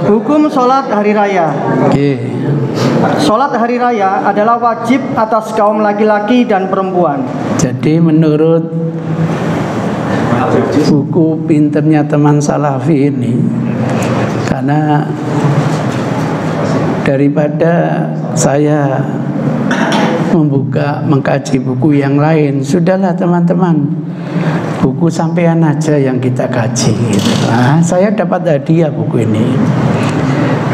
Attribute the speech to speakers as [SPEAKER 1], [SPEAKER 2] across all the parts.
[SPEAKER 1] Hukum sholat hari raya.
[SPEAKER 2] Oke.
[SPEAKER 1] Sholat hari raya adalah wajib atas kaum laki-laki dan perempuan.
[SPEAKER 2] Jadi menurut buku pinternya teman Salafi ini, karena daripada saya mengkaji buku yang lain, sudahlah teman-teman, buku sampean aja yang kita kaji gitu. Nah, saya dapat hadiah buku ini,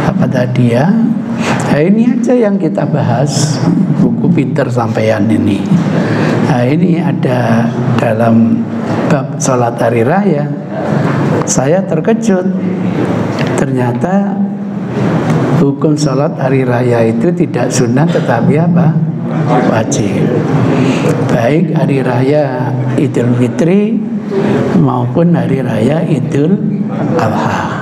[SPEAKER 2] dapat hadiah. Nah, ini aja yang kita bahas, buku pinter sampean ini. Nah, ini ada dalam bab sholat hari raya. Saya terkejut, ternyata hukum sholat hari raya itu tidak sunnah tetapi apa? Wajib. Baik hari raya Idul Fitri maupun hari raya Idul Adha.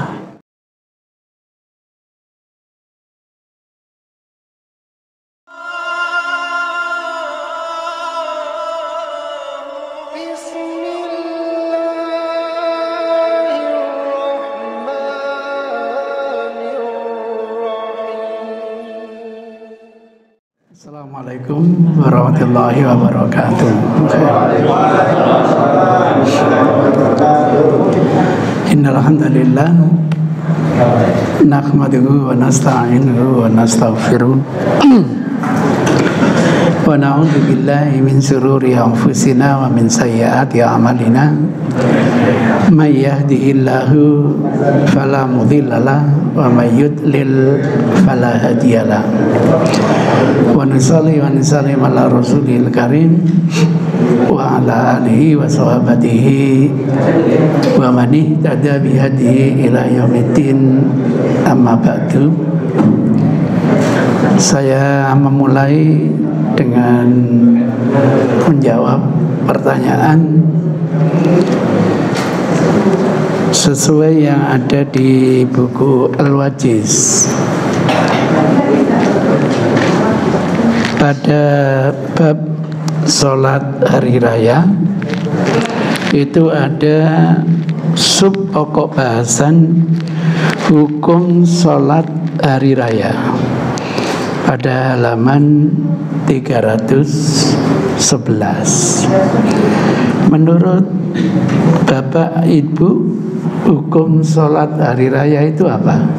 [SPEAKER 2] Assalamualaikum warahmatullahi wabarakatuh. Innal hamdalillah nahmaduhu wa nasta'inuhu wa nastaghfiruh wa na'udzu billahi min shururi anfusina wa min sayyiati a'malina. May yahdihillahu fala mudhillalah wa may yudlil fala hadiyalah. Wa nusalli wa nusallim ala rasulil karim wa ala alihi wa sahabatihi wa man ihtada bi hadihi ila yaumiddin, amma ba'du. Saya memulai dengan menjawab pertanyaan sesuai yang ada di buku Al-Wajiz. Pada bab sholat hari raya itu ada sub pokok bahasan hukum sholat hari raya pada halaman 311. Menurut Bapak Ibu, hukum sholat hari raya itu apa?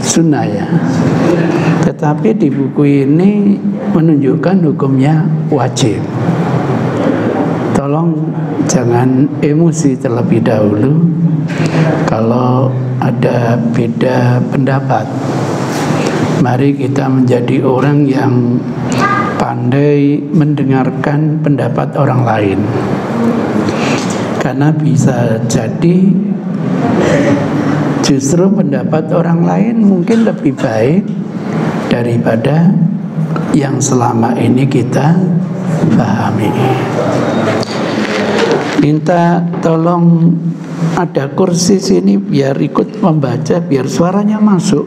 [SPEAKER 2] Sunnah ya. Tetapi di buku ini menunjukkan hukumnya wajib. Tolong jangan emosi terlebih dahulu kalau ada beda pendapat. Mari kita menjadi orang yang pandai mendengarkan pendapat orang lain, karena bisa jadi justru pendapat orang lain mungkin lebih baik daripada yang selama ini kita pahami. Minta tolong ada kursi sini biar ikut membaca, biar suaranya masuk.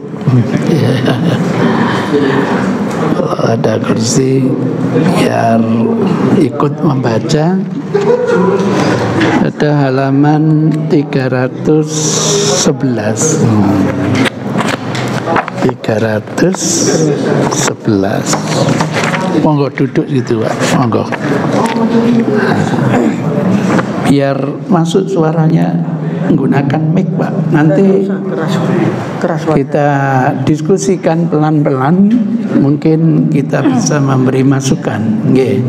[SPEAKER 2] Ada kursi biar ikut membaca. Ada halaman 311. 311. Monggo duduk gitu, Pak. Monggo. Biar masuk suaranya menggunakan mic, Pak. Nanti kita diskusikan pelan-pelan, mungkin kita bisa memberi masukan. Nggih.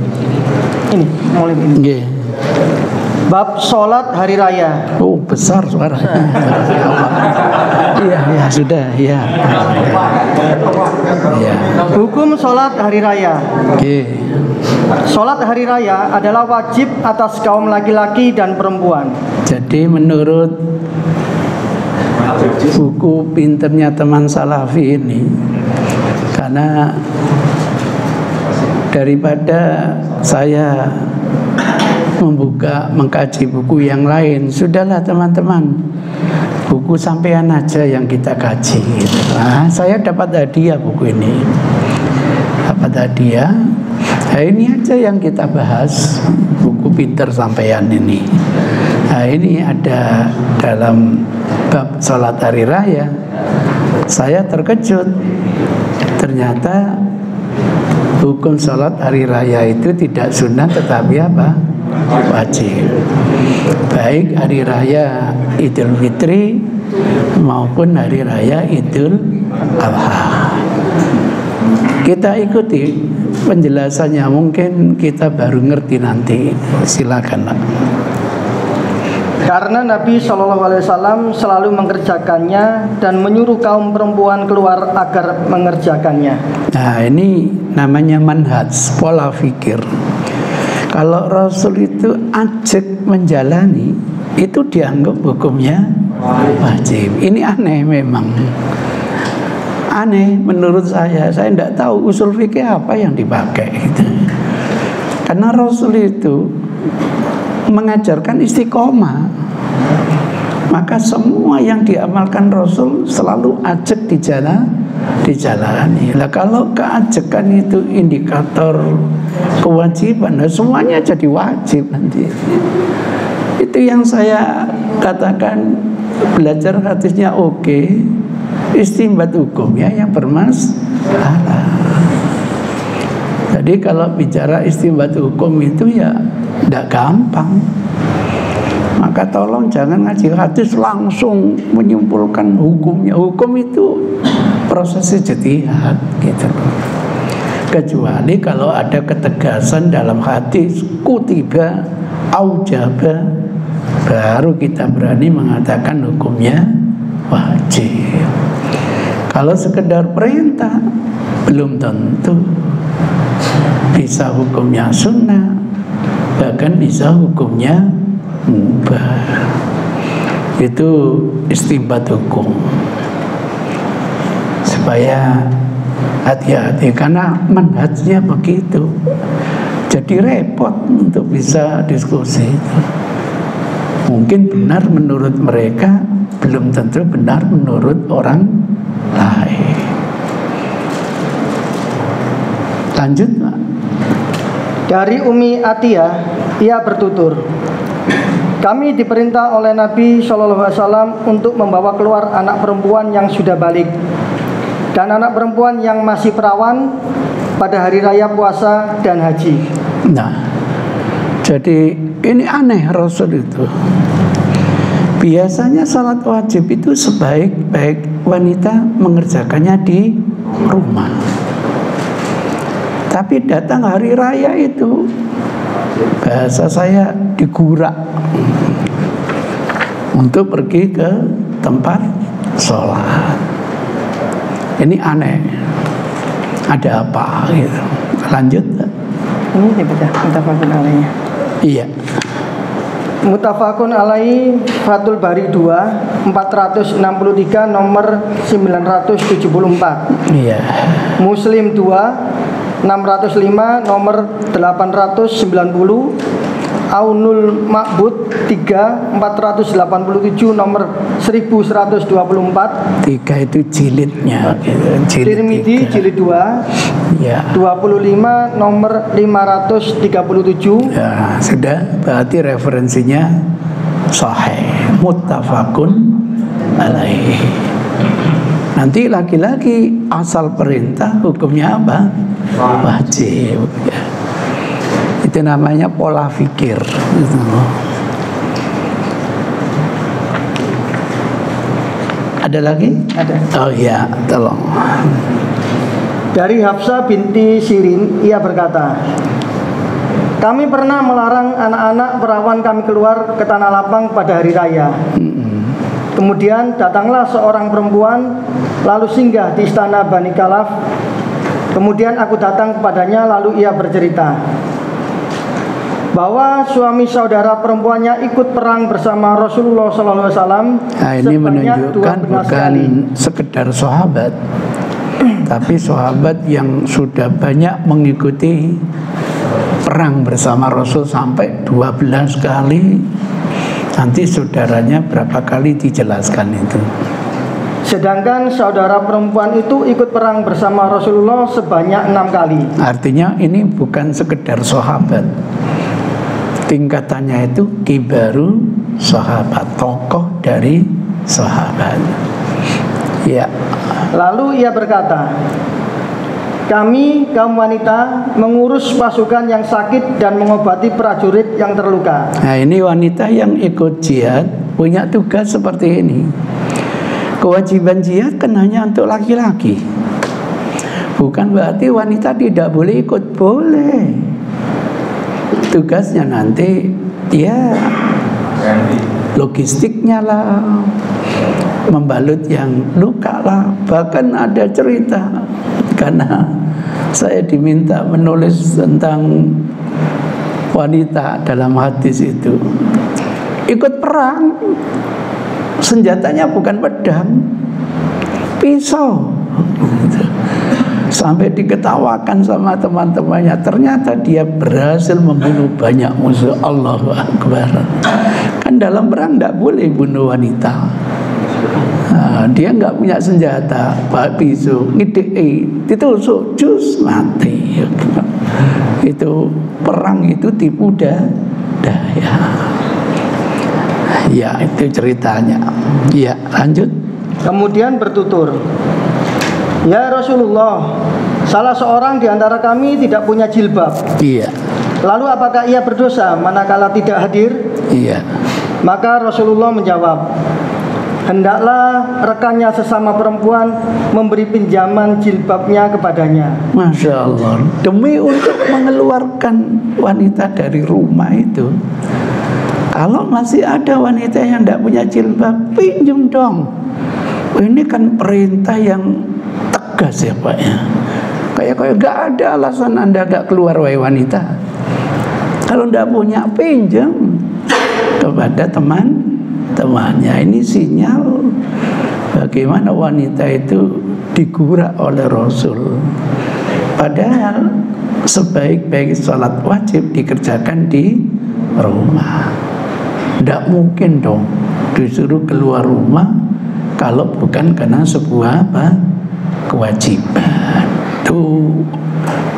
[SPEAKER 1] Ini, mulai ini.
[SPEAKER 2] Nggih.
[SPEAKER 1] Bab sholat hari raya.
[SPEAKER 2] Oh, besar suaranya. Iya, ya sudah, ya. Ya.
[SPEAKER 1] Hukum sholat hari raya.
[SPEAKER 2] Oke.
[SPEAKER 1] Sholat hari raya adalah wajib atas kaum laki-laki dan perempuan.
[SPEAKER 2] Jadi menurut buku pinternya teman Salafi ini, karena daripada saya mengkaji buku yang lain, sudahlah teman-teman, buku sampean aja yang kita kaji gitu. Nah, saya dapat hadiah buku ini, dapat hadiah. Nah, ini aja yang kita bahas, buku pinter sampean ini. Nah, ini ada dalam bab sholat hari raya, saya terkejut. Ternyata hukum sholat hari raya itu tidak sunat tetapi apa? Wajib. Baik hari raya Idul Fitri maupun hari raya Idul Adha. Kita ikuti penjelasannya, mungkin kita baru ngerti nanti. Silakan.
[SPEAKER 1] Karena Nabi SAW selalu mengerjakannya dan menyuruh kaum perempuan keluar agar mengerjakannya.
[SPEAKER 2] Nah, ini namanya manhaj, pola pikir. Kalau Rasul itu ajak menjalani, itu dianggap hukumnya wajib. Ini aneh memang. Aneh menurut saya tidak tahu usul fikih apa yang dipakai gitu. Karena Rasul itu mengajarkan istiqomah, maka semua yang diamalkan Rasul selalu ajak dijalani. Lah kalau keajakan itu indikator kewajiban, nah semuanya jadi wajib nanti. Itu yang saya katakan, belajar hadisnya oke, istinbat hukumnya yang bermasalah. Jadi kalau bicara istinbat hukum itu ya tidak gampang. Maka tolong jangan ngaji hadis langsung menyimpulkan hukumnya. Hukum itu proses ijtihad gitu. Kecuali kalau ada ketegasan dalam hadis kutiba aujaba, baru kita berani mengatakan hukumnya wajib. Kalau sekedar perintah belum tentu. Bisa hukumnya sunnah, bahkan bisa hukumnya mubah. Itu istinbat hukum. Supaya hati-hati, karena manhajnya begitu. Jadi repot untuk bisa diskusi. Mungkin benar menurut mereka, belum tentu benar menurut orang lain. Lanjut, Pak.
[SPEAKER 1] Dari Umi Atiyah, ia bertutur, kami diperintah oleh Nabi SAW untuk membawa keluar anak perempuan yang sudah balik dan anak perempuan yang masih perawan pada hari raya puasa dan haji.
[SPEAKER 2] Nah, jadi ini aneh Rasul itu. Biasanya salat wajib itu sebaik-baik wanita mengerjakannya di rumah. Tapi datang hari raya itu, bahasa saya digurak untuk pergi ke tempat sholat. Ini aneh. Ada apa gitu. Lanjut.
[SPEAKER 1] Ini dibaca mutafakun alaihi.
[SPEAKER 2] Iya.
[SPEAKER 1] Mutafakun alaihi Fathul Bari 2 463 nomor 974.
[SPEAKER 2] Iya.
[SPEAKER 1] Muslim 2 605 nomor 890, Aunul Ma'bud 3 487 nomor 1124.
[SPEAKER 2] 3 itu jilidnya gitu.
[SPEAKER 1] Tirmidzi jilid 2
[SPEAKER 2] ya.
[SPEAKER 1] 25 nomor 537.
[SPEAKER 2] Ya, sudah, berarti referensinya sahih, muttafaqun alaihi. Nanti lagi-lagi asal perintah hukumnya apa? Wajib. Ya. Itu namanya pola fikir. Ada lagi?
[SPEAKER 1] Ada.
[SPEAKER 2] Oh iya, tolong.
[SPEAKER 1] Dari Hafsah binti Sirin, ia berkata, kami pernah melarang anak-anak perawan kami keluar ke tanah lapang pada hari raya. Kemudian datanglah seorang perempuan lalu singgah di istana Bani Kalaf. Kemudian aku datang kepadanya lalu ia bercerita bahwa suami saudara perempuannya ikut perang bersama Rasulullah SAW.
[SPEAKER 2] Nah, ini menunjukkan bukan sekedar sahabat, tapi sahabat yang sudah banyak mengikuti perang bersama Rasul sampai 12 kali. Nanti saudaranya berapa kali dijelaskan itu.
[SPEAKER 1] Sedangkan saudara perempuan itu ikut perang bersama Rasulullah sebanyak 6 kali.
[SPEAKER 2] Artinya ini bukan sekedar sahabat. Tingkatannya itu kibaru sahabat, tokoh dari sahabat. Ya.
[SPEAKER 1] Lalu ia berkata, kami kaum wanita mengurus pasukan yang sakit dan mengobati prajurit yang terluka.
[SPEAKER 2] Nah, ini wanita yang ikut jihad punya tugas seperti ini. Kewajiban jihad kan hanya untuk laki-laki. Bukan berarti wanita tidak boleh ikut, boleh. Tugasnya nanti ya logistiknya lah, membalut yang luka lah. Bahkan ada cerita, karena saya diminta menulis tentang wanita dalam hadis itu, ikut perang, senjatanya bukan pedang, pisau. Sampai diketawakan sama teman-temannya, ternyata dia berhasil membunuh banyak musuh. Allahu Akbar. Kan dalam perang tidak boleh bunuh wanita. Nah, dia nggak punya senjata, pak pisau, ditusuk, jus mati. Itu perang itu tipu daya. Ya, itu ceritanya. Ya, lanjut.
[SPEAKER 1] Kemudian bertutur, ya Rasulullah, salah seorang di antara kami tidak punya jilbab.
[SPEAKER 2] Iya.
[SPEAKER 1] Lalu apakah ia berdosa manakala tidak hadir?
[SPEAKER 2] Iya.
[SPEAKER 1] Maka Rasulullah menjawab, hendaklah rekannya sesama perempuan memberi pinjaman jilbabnya kepadanya.
[SPEAKER 2] Masya Allah. Demi untuk mengeluarkan wanita dari rumah itu, kalau masih ada wanita yang tidak punya jilbab, pinjam dong. Ini kan perintah yang tegas ya Pak ya. Kayak nggak ada alasan Anda nggak keluar wahai wanita. Kalau nggak punya, pinjam kepada teman-temannya. Ini sinyal bagaimana wanita itu digurak oleh Rasul. Padahal sebaik-baik sholat wajib dikerjakan di rumah. Tidak mungkin dong disuruh keluar rumah kalau bukan karena sebuah kewajiban. Itu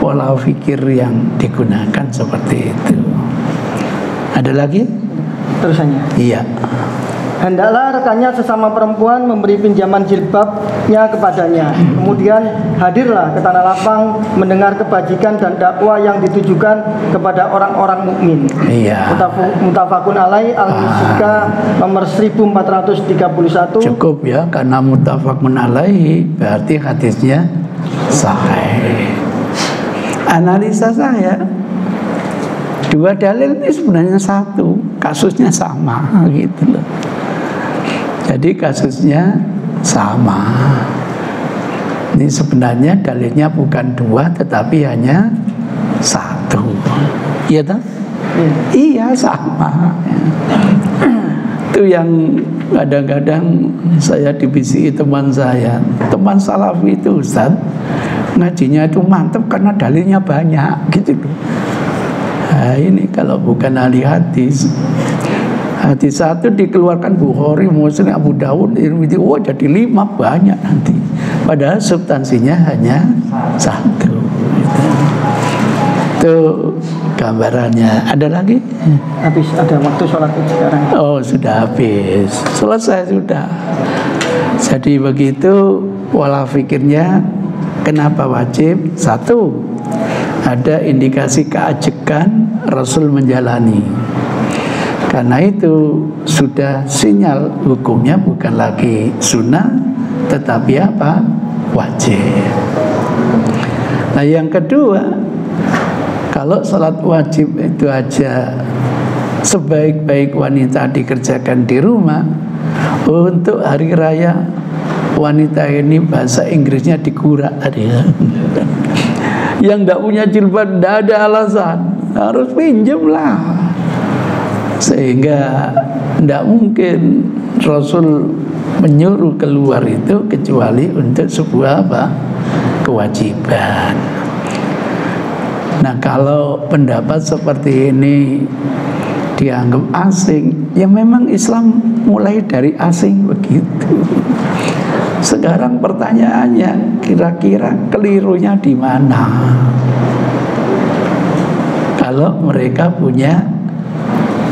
[SPEAKER 2] pola pikir yang digunakan seperti itu. Ada lagi?
[SPEAKER 1] Terusannya.
[SPEAKER 2] Iya.
[SPEAKER 1] Hendaklah rekannya sesama perempuan memberi pinjaman jilbabnya kepadanya. Kemudian hadirlah ke tanah lapang mendengar kebajikan dan dakwah yang ditujukan kepada orang-orang mukmin.
[SPEAKER 2] Iya.
[SPEAKER 1] Mutafakun alaih al-Musika nomor 1431.
[SPEAKER 2] Cukup ya, karena mutafakun alaih berarti hadisnya sahih. Analisa saya, dua dalil ini sebenarnya satu, kasusnya sama gitu loh. Jadi kasusnya sama. Ini sebenarnya dalilnya bukan dua, tetapi hanya satu. Iya toh? Iya sama. Itu yang kadang-kadang saya dibisiki teman saya, teman salafi itu Ustaz, ngajinya itu mantap karena dalilnya banyak gitu loh. Nah, ini kalau bukan ahli hadis. Hadis satu dikeluarkan Bukhari, Muslim, Abu Dawud, Tirmidzi, jadi 5 banyak nanti. Padahal substansinya hanya satu. Itu gambarannya. Ada lagi?
[SPEAKER 1] Habis, ada waktu sholat sekarang.
[SPEAKER 2] Oh, sudah habis. Selesai sudah. Jadi begitu pola pikirnya. Kenapa wajib? Satu, ada indikasi keajekan Rasul menjalani. Karena itu sudah sinyal hukumnya bukan lagi sunnah, tetapi apa? Wajib. Nah yang kedua, kalau salat wajib itu aja sebaik-baik wanita dikerjakan di rumah, untuk hari raya wanita ini bahasa Inggrisnya dikurak tadi ya. Yang tidak punya jilbab tidak ada alasan, harus pinjam lah. Sehingga tidak mungkin Rasul menyuruh keluar itu kecuali untuk sebuah kewajiban. Nah kalau pendapat seperti ini dianggap asing, ya memang Islam mulai dari asing begitu. Sekarang pertanyaannya, kira-kira kelirunya di mana? Kalau mereka punya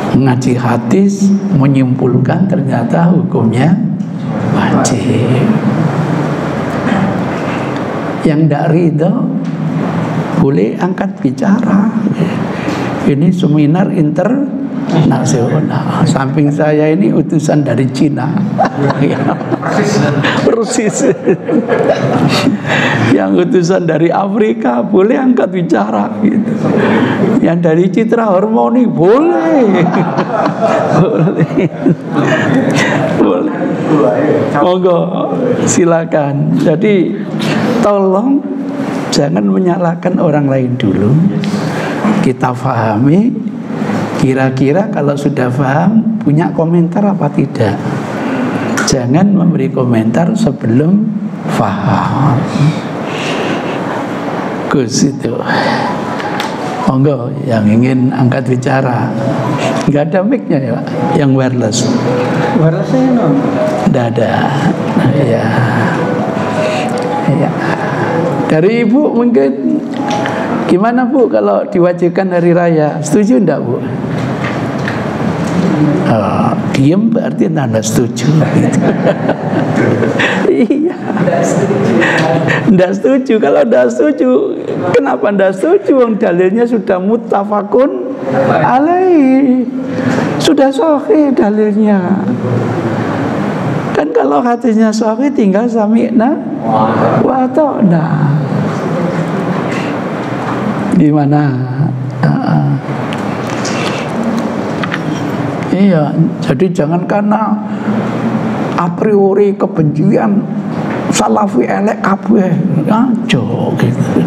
[SPEAKER 2] ngaji hadis menyimpulkan ternyata hukumnya wajib. Yang tidak ridho boleh angkat bicara. Ini seminar internasional. Samping saya ini utusan dari Cina. Persis. Yang utusan dari Afrika boleh angkat bicara gitu. Yang dari Citra Harmoni boleh. Boleh. Monggo, silakan. Jadi tolong jangan menyalahkan orang lain dulu. Kita pahami, kira-kira kalau sudah paham punya komentar apa tidak. Jangan memberi komentar sebelum paham. Gus itu. Monggo yang ingin angkat bicara. Enggak ada mic-nya ya, Pak? Yang wireless.
[SPEAKER 1] Wirelessnya non?
[SPEAKER 2] Tidak ada. Ya. Ya. Dari Ibu mungkin gimana Bu kalau diwajibkan hari raya? Setuju enggak Bu? Oh, diem berarti Anda setuju gitu. Iya. Enggak setuju. Kalau enggak setuju, kenapa enggak setuju? Wong dalilnya sudah muttafaqun alaih. Sudah sahih dalilnya. Kan kalau hadisnya sahih tinggal sami'na wa ata'na. Gimana? Iya, jadi jangan karena a priori kebencian salafi elek kabeh aja gitu.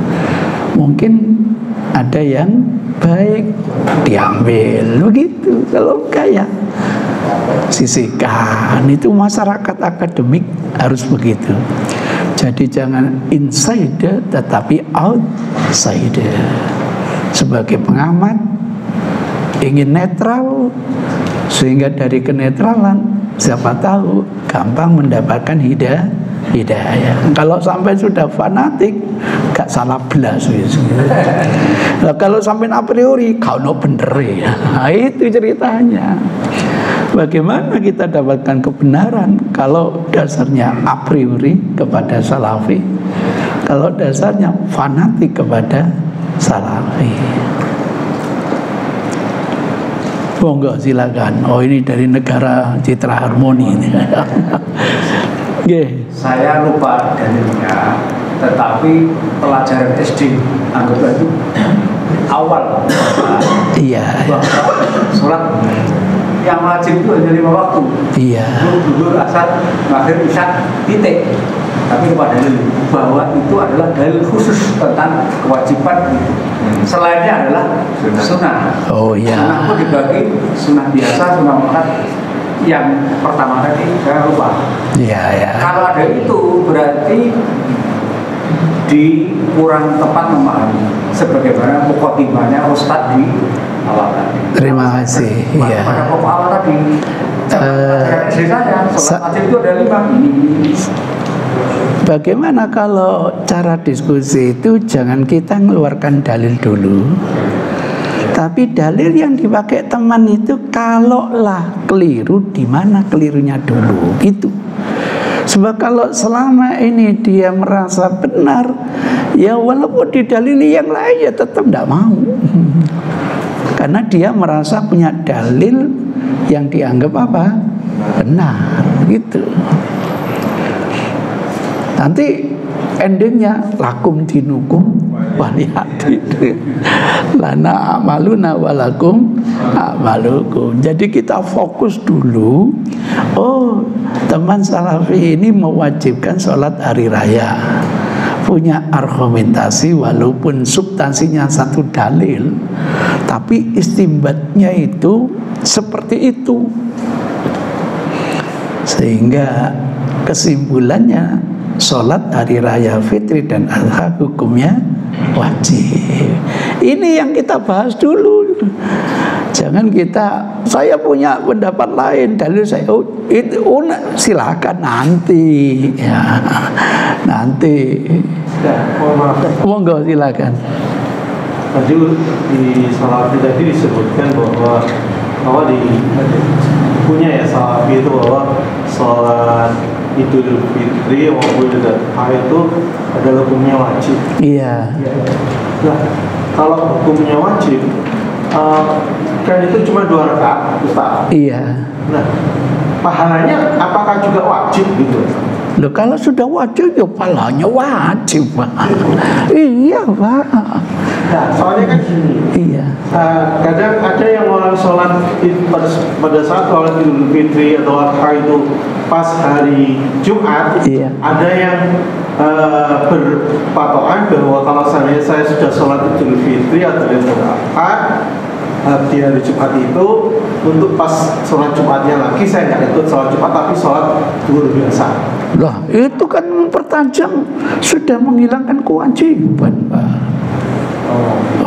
[SPEAKER 2] Mungkin ada yang baik diambil begitu. Kalau enggak ya sisihkan. Itu masyarakat akademik harus begitu. Jadi jangan insider tetapi outsider. Sebagai pengamat ingin netral, sehingga dari kenetralan siapa tahu gampang mendapatkan hidayah. Kalau sampai sudah fanatik gak salah belas. Nah, kalau sampai a priori kau no bener ya. Nah, itu ceritanya. Bagaimana kita dapatkan kebenaran kalau dasarnya a priori kepada salafi, kalau dasarnya fanatik kepada salafi. Monggo silakan. Oh, ini dari negara Citra Harmoni ini.
[SPEAKER 3] Saya lupa dalilnya, tetapi pelajaran SD anggaplah itu awal.
[SPEAKER 2] Iya.
[SPEAKER 3] Sholat yang wajib itu hanya 5 waktu.
[SPEAKER 2] Iya.
[SPEAKER 3] Zuhur, asar, maghrib, isya, titik. Tapi lupa dalil bahwa itu adalah dalil khusus tentang kewajiban. Selainnya adalah sunnah.
[SPEAKER 2] Oh iya.
[SPEAKER 3] Sunnah itu dibagi sunnah biasa, sunnah muakkad. Yang pertama tadi saya lupa.
[SPEAKER 2] Iya ya.
[SPEAKER 3] Kalau ada itu berarti kurang tepat memahami sebagaimana mukaddimahnya Ustadz di awal tadi.
[SPEAKER 2] Terima kasih. Iya.
[SPEAKER 3] Pada pokok awal tadi. Saya sholat wajib itu ada 5 ini.
[SPEAKER 2] Bagaimana kalau cara diskusi itu jangan kita mengeluarkan dalil dulu, tapi dalil yang dipakai teman itu kalaulah keliru di mana kelirunya dulu gitu. Sebab kalau selama ini dia merasa benar, ya walaupun didalili yang lain ya tetap tidak mau. Karena dia merasa punya dalil yang dianggap apa? Benar gitu. Nanti endingnya lakum dinukum waliyadin, lana amaluna walakum amalukum. Jadi kita fokus dulu. Oh, teman salafi ini mewajibkan sholat hari raya, punya argumentasi walaupun substansinya satu dalil, tapi istimbatnya itu seperti itu, sehingga kesimpulannya sholat hari raya fitri dan adha hukumnya wajib. Ini yang kita bahas dulu. Jangan saya punya pendapat lain, dalil saya silakan nanti ya. Nanti monggo silakan.
[SPEAKER 4] Tadi di salafi tadi disebutkan bahwa di punya ya salafi itu bahwa sholat Idul Fitri maupun Idul Adha itu adalah hukumnya wajib.
[SPEAKER 2] Iya.
[SPEAKER 4] Nah, kalau hukumnya wajib, kan itu cuma 2 rakaat, Ustaz.
[SPEAKER 2] Iya.
[SPEAKER 4] Nah, pahalanya apakah juga wajib gitu?
[SPEAKER 2] Loh, kalau sudah wajib ya pahalanya wajib, Pak. Iya, Pak.
[SPEAKER 4] Nah, soalnya kan gini.
[SPEAKER 2] Iya.
[SPEAKER 4] Kadang ada yang orang sholat pada saat sholat Idul Fitri atau Adha itu pas hari Jumat.
[SPEAKER 2] Iya.
[SPEAKER 4] Ada yang berpatokan bahwa kalau saya sudah sholat Idul Fitri atau Idul Adha di hari Jumat itu, untuk pas sholat Jumatnya lagi saya nggak ikut sholat Jumat tapi sholat zuhur biasa.
[SPEAKER 2] Lah, itu kan mempertajam, sudah menghilangkan kewajiban, Pak.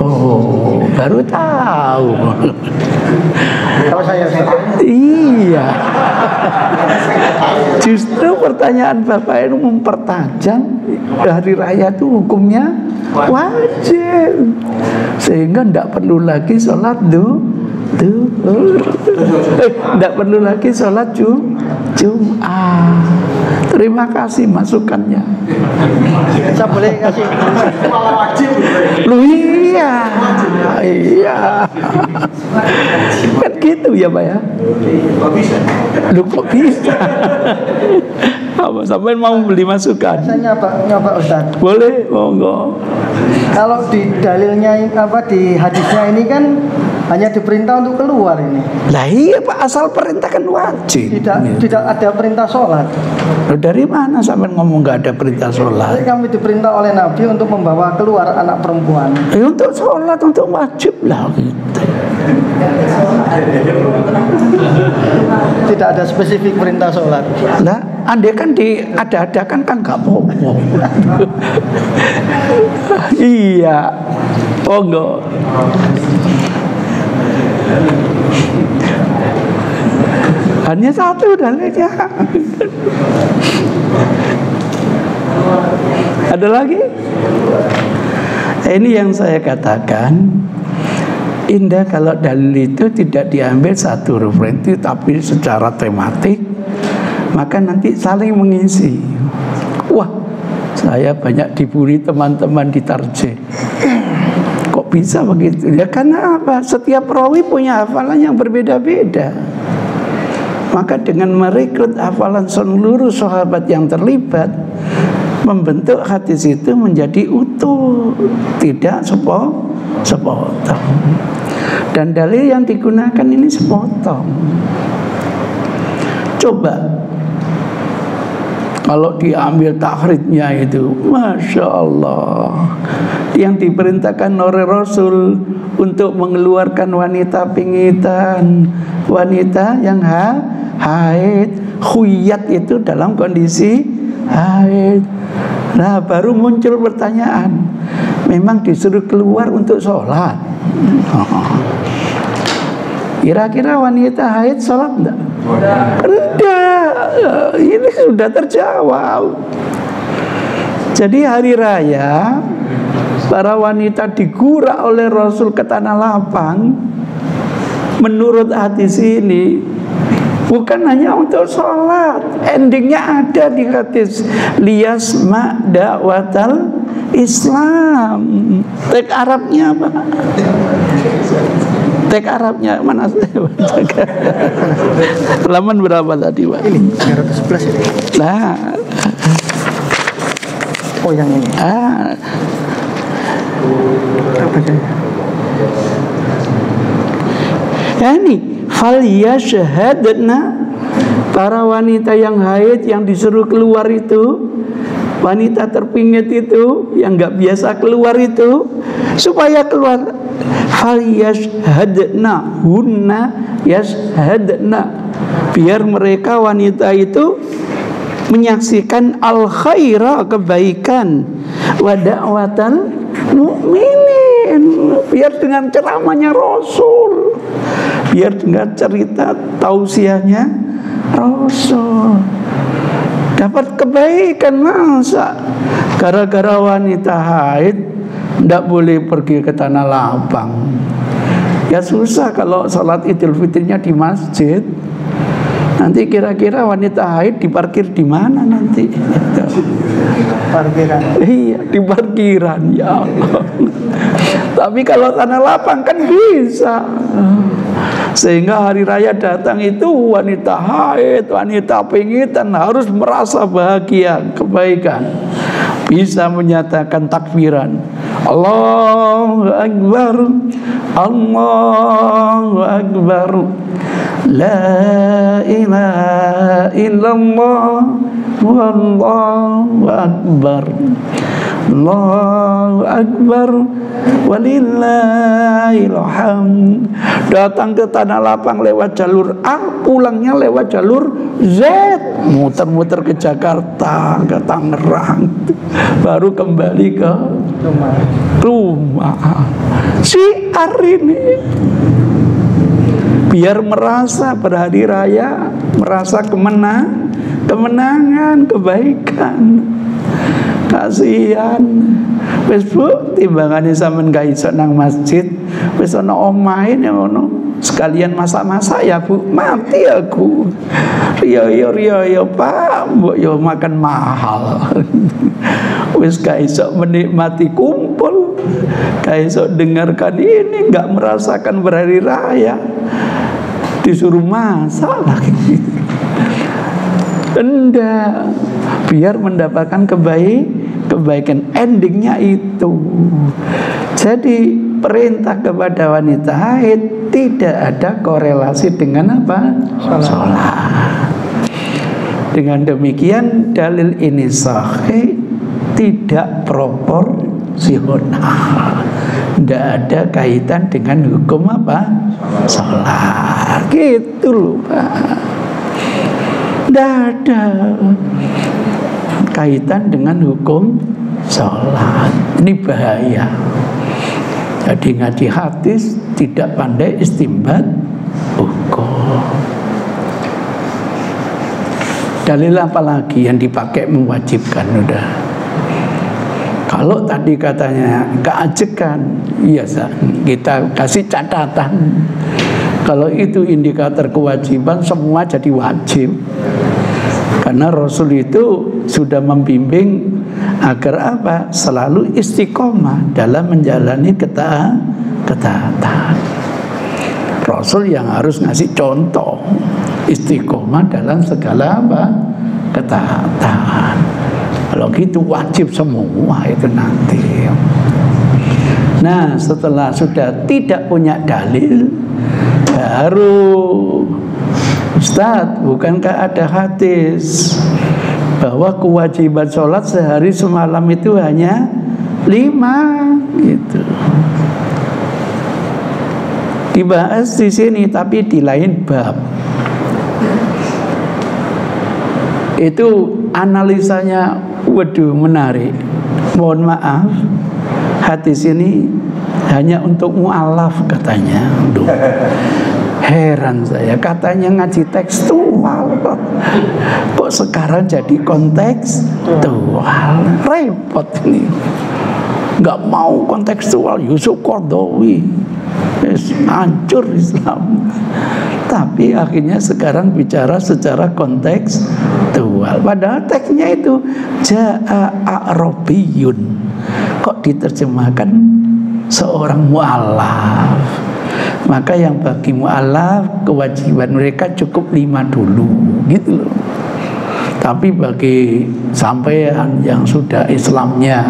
[SPEAKER 2] Oh, baru tahu.
[SPEAKER 1] Kalau saya
[SPEAKER 2] Iya. Justru pertanyaan Bapak itu mempertajam hari raya itu hukumnya wajib, sehingga tidak perlu lagi sholat tidak perlu lagi sholat Jumat. Terima kasih masukannya.
[SPEAKER 1] saya boleh kasih
[SPEAKER 4] Malah wajib.
[SPEAKER 2] Lu iya. Kan gitu ya, Pak ya.
[SPEAKER 4] Kok bisa?
[SPEAKER 2] Lu kok bisa? Apa sampai mau beli masukan?
[SPEAKER 1] saya nyapa Ustaz.
[SPEAKER 2] Boleh, monggo.
[SPEAKER 1] Kalau di dalilnya di hadisnya ini kan hanya diperintah untuk keluar ini.
[SPEAKER 2] Lah iya, Pak, asal perintah kan wajib.
[SPEAKER 1] Tidak ada perintah sholat.
[SPEAKER 2] Loh, dari mana sampai ngomong nggak ada perintah sholat?
[SPEAKER 1] Jadi kami diperintah oleh Nabi untuk membawa keluar anak perempuan.
[SPEAKER 2] Untuk sholat, untuk wajib lah gitu.
[SPEAKER 1] Tidak ada spesifik perintah sholat.
[SPEAKER 2] Lah, andai kan diada-adakan kan nggak apa-apa. Iya, monggo. Hanya satu dalilnya. Ada lagi? Ini yang saya katakan, indah kalau dalil itu tidak diambil satu referensi tapi secara tematik, maka nanti saling mengisi. Wah, saya banyak dibully teman-teman di Tarje. Kok bisa begitu? Ya karena apa? Setiap perawi punya hafalan yang berbeda-beda. Maka dengan merekrut hafalan seluruh sahabat yang terlibat, membentuk hadis itu menjadi utuh, tidak sepotong. Dan dalil yang digunakan ini sepotong. Coba kalau diambil takhrijnya itu, Masya Allah, yang diperintahkan oleh Rasul untuk mengeluarkan wanita pingitan, wanita yang haid, khuyat itu dalam kondisi haid. Nah, baru muncul pertanyaan, memang disuruh keluar untuk sholat? Kira-kira wanita haid sholat enggak? Enggak. Ini sudah terjawab. Jadi hari raya para wanita digurak oleh Rasul ke tanah lapang. Menurut hadis ini bukan hanya untuk sholat. Endingnya ada di hadis liyasma da'watal Islam. Teks Arabnya apa? Teks Arabnya mana? Halaman berapa tadi, Pak?
[SPEAKER 1] Ini 311 ini.
[SPEAKER 2] Nah,
[SPEAKER 1] Oh, yang ini. Apa sih?
[SPEAKER 2] ini fal yashhadna, para wanita yang haid yang disuruh keluar itu, wanita terpingit itu yang nggak biasa keluar itu, supaya keluar, fal yashhadna hunna yashhadna, biar mereka wanita itu menyaksikan al khaira, kebaikan, wa da'watal mukminin, biar dengan ceramahnya Rasul, biar dengan cerita tausiahnya Rasul dapat kebaikan. Masa gara-gara wanita haid tidak boleh pergi ke tanah lapang? Ya susah kalau sholat Idul Fitrinya di masjid. Nanti kira-kira wanita haid diparkir di mana nanti?
[SPEAKER 1] Parkiran.
[SPEAKER 2] Iya, di parkiran, ya Allah. Tapi kalau tanah lapang kan bisa. Sehingga hari raya datang itu wanita haid, wanita pengitan harus merasa bahagia, kebaikan. Bisa menyatakan takbiran. Allahu Akbar, Allahu Akbar, La ilaha illallah, Wallahu Akbar, Allahu Akbar, walillahil hamd. Datang ke Tanah Lapang lewat jalur A, pulangnya lewat jalur Z, muter-muter ke Jakarta, ke Tangerang, baru kembali ke rumah. Syiar ini biar merasa berhari raya, merasa kemenangan, kebaikan. Kasihan. Wis Bu, timbangane sampean gak iso nang masjid, wis ana omahe ngono. Sekalian masak-masak ya Bu, mati aku. Rio Pak, mbok yo makan mahal. Wis gak iso menikmati kumpul, gak iso dengarkan ini, gak merasakan berhari raya. Disuruh masak lagi. Enggak, biar mendapatkan kebaikan, endingnya itu. Jadi perintah kepada wanita haid tidak ada korelasi dengan apa? Sholat. Dengan demikian dalil ini sahih, tidak proporsional, tidak ada kaitan dengan hukum apa? Sholat. Gitu loh Pak. Tidak ada kaitan dengan hukum sholat. Ini bahaya. Jadi ngaji hadis tidak pandai istinbat hukum. Dalil apa lagi yang dipakai mewajibkan? Udah. Kalau tadi katanya keajekan, iya kita kasih catatan. Kalau itu indikator kewajiban, semua jadi wajib. Karena Rasul itu sudah membimbing agar apa? Selalu istiqomah dalam menjalani ketaatan. Rasul yang harus ngasih contoh istiqomah dalam segala apa? Ketaatan. Kalau gitu wajib semua itu nanti. Nah, setelah sudah tidak punya dalil, baru Ustadz, bukankah ada hadis bahwa kewajiban sholat sehari semalam itu hanya 5 gitu. Dibahas di sini tapi di lain bab. Itu analisanya waduh menarik. Mohon maaf, hadis ini hanya untuk mu'alaf katanya. Duh. Heran saya, katanya ngaji tekstual, kok sekarang jadi kontekstual. Repot ini. Nggak mau kontekstual, Yusuf Qaradawi, hancur Islam. Tapi akhirnya sekarang bicara secara kontekstual. Padahal teksnya itu Ja'a A'rabiyun, kok diterjemahkan seorang mu'alaf. Maka yang bagi mu'alaf kewajiban mereka cukup 5 dulu gitu loh. Tapi bagi sampean yang sudah Islamnya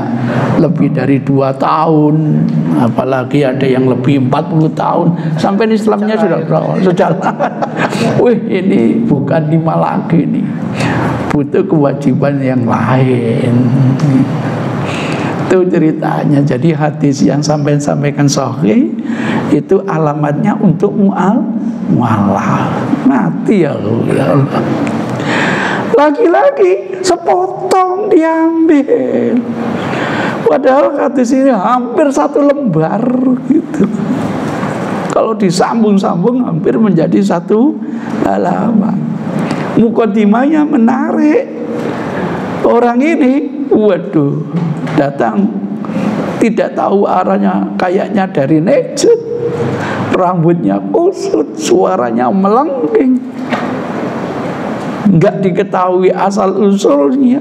[SPEAKER 2] lebih dari 2 tahun, apalagi ada yang lebih 40 tahun, sampai Islamnya sudah sejalan. Wih, ini bukan 5 lagi nih, butuh kewajiban yang lain. Itu ceritanya. Jadi hadis yang sampaikan sahih itu alamatnya untuk mu'alaf. Mati ya Allah. Lagi-lagi sepotong diambil. Padahal hadis ini hampir 1 lembar gitu. Kalau disambung-sambung hampir menjadi 1 halaman. Mukadimahnya menarik. Orang ini, waduh, datang tidak tahu arahnya, kayaknya dari Najd, rambutnya kusut, suaranya melengking. nggak diketahui asal usulnya.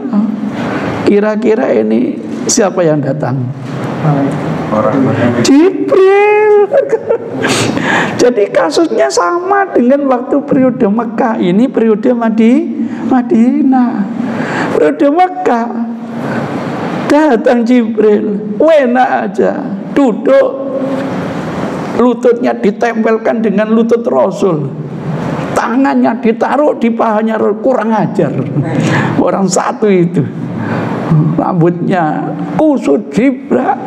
[SPEAKER 2] Kira-kira ini siapa yang datang? Jibril. Jadi kasusnya sama dengan waktu periode Mekah. Ini periode Madinah. Periode Mekah datang Jibril, enak aja, duduk, lututnya ditempelkan dengan lutut Rasul, tangannya ditaruh di pahanya, kurang ajar orang satu itu, rambutnya kusut jibrak,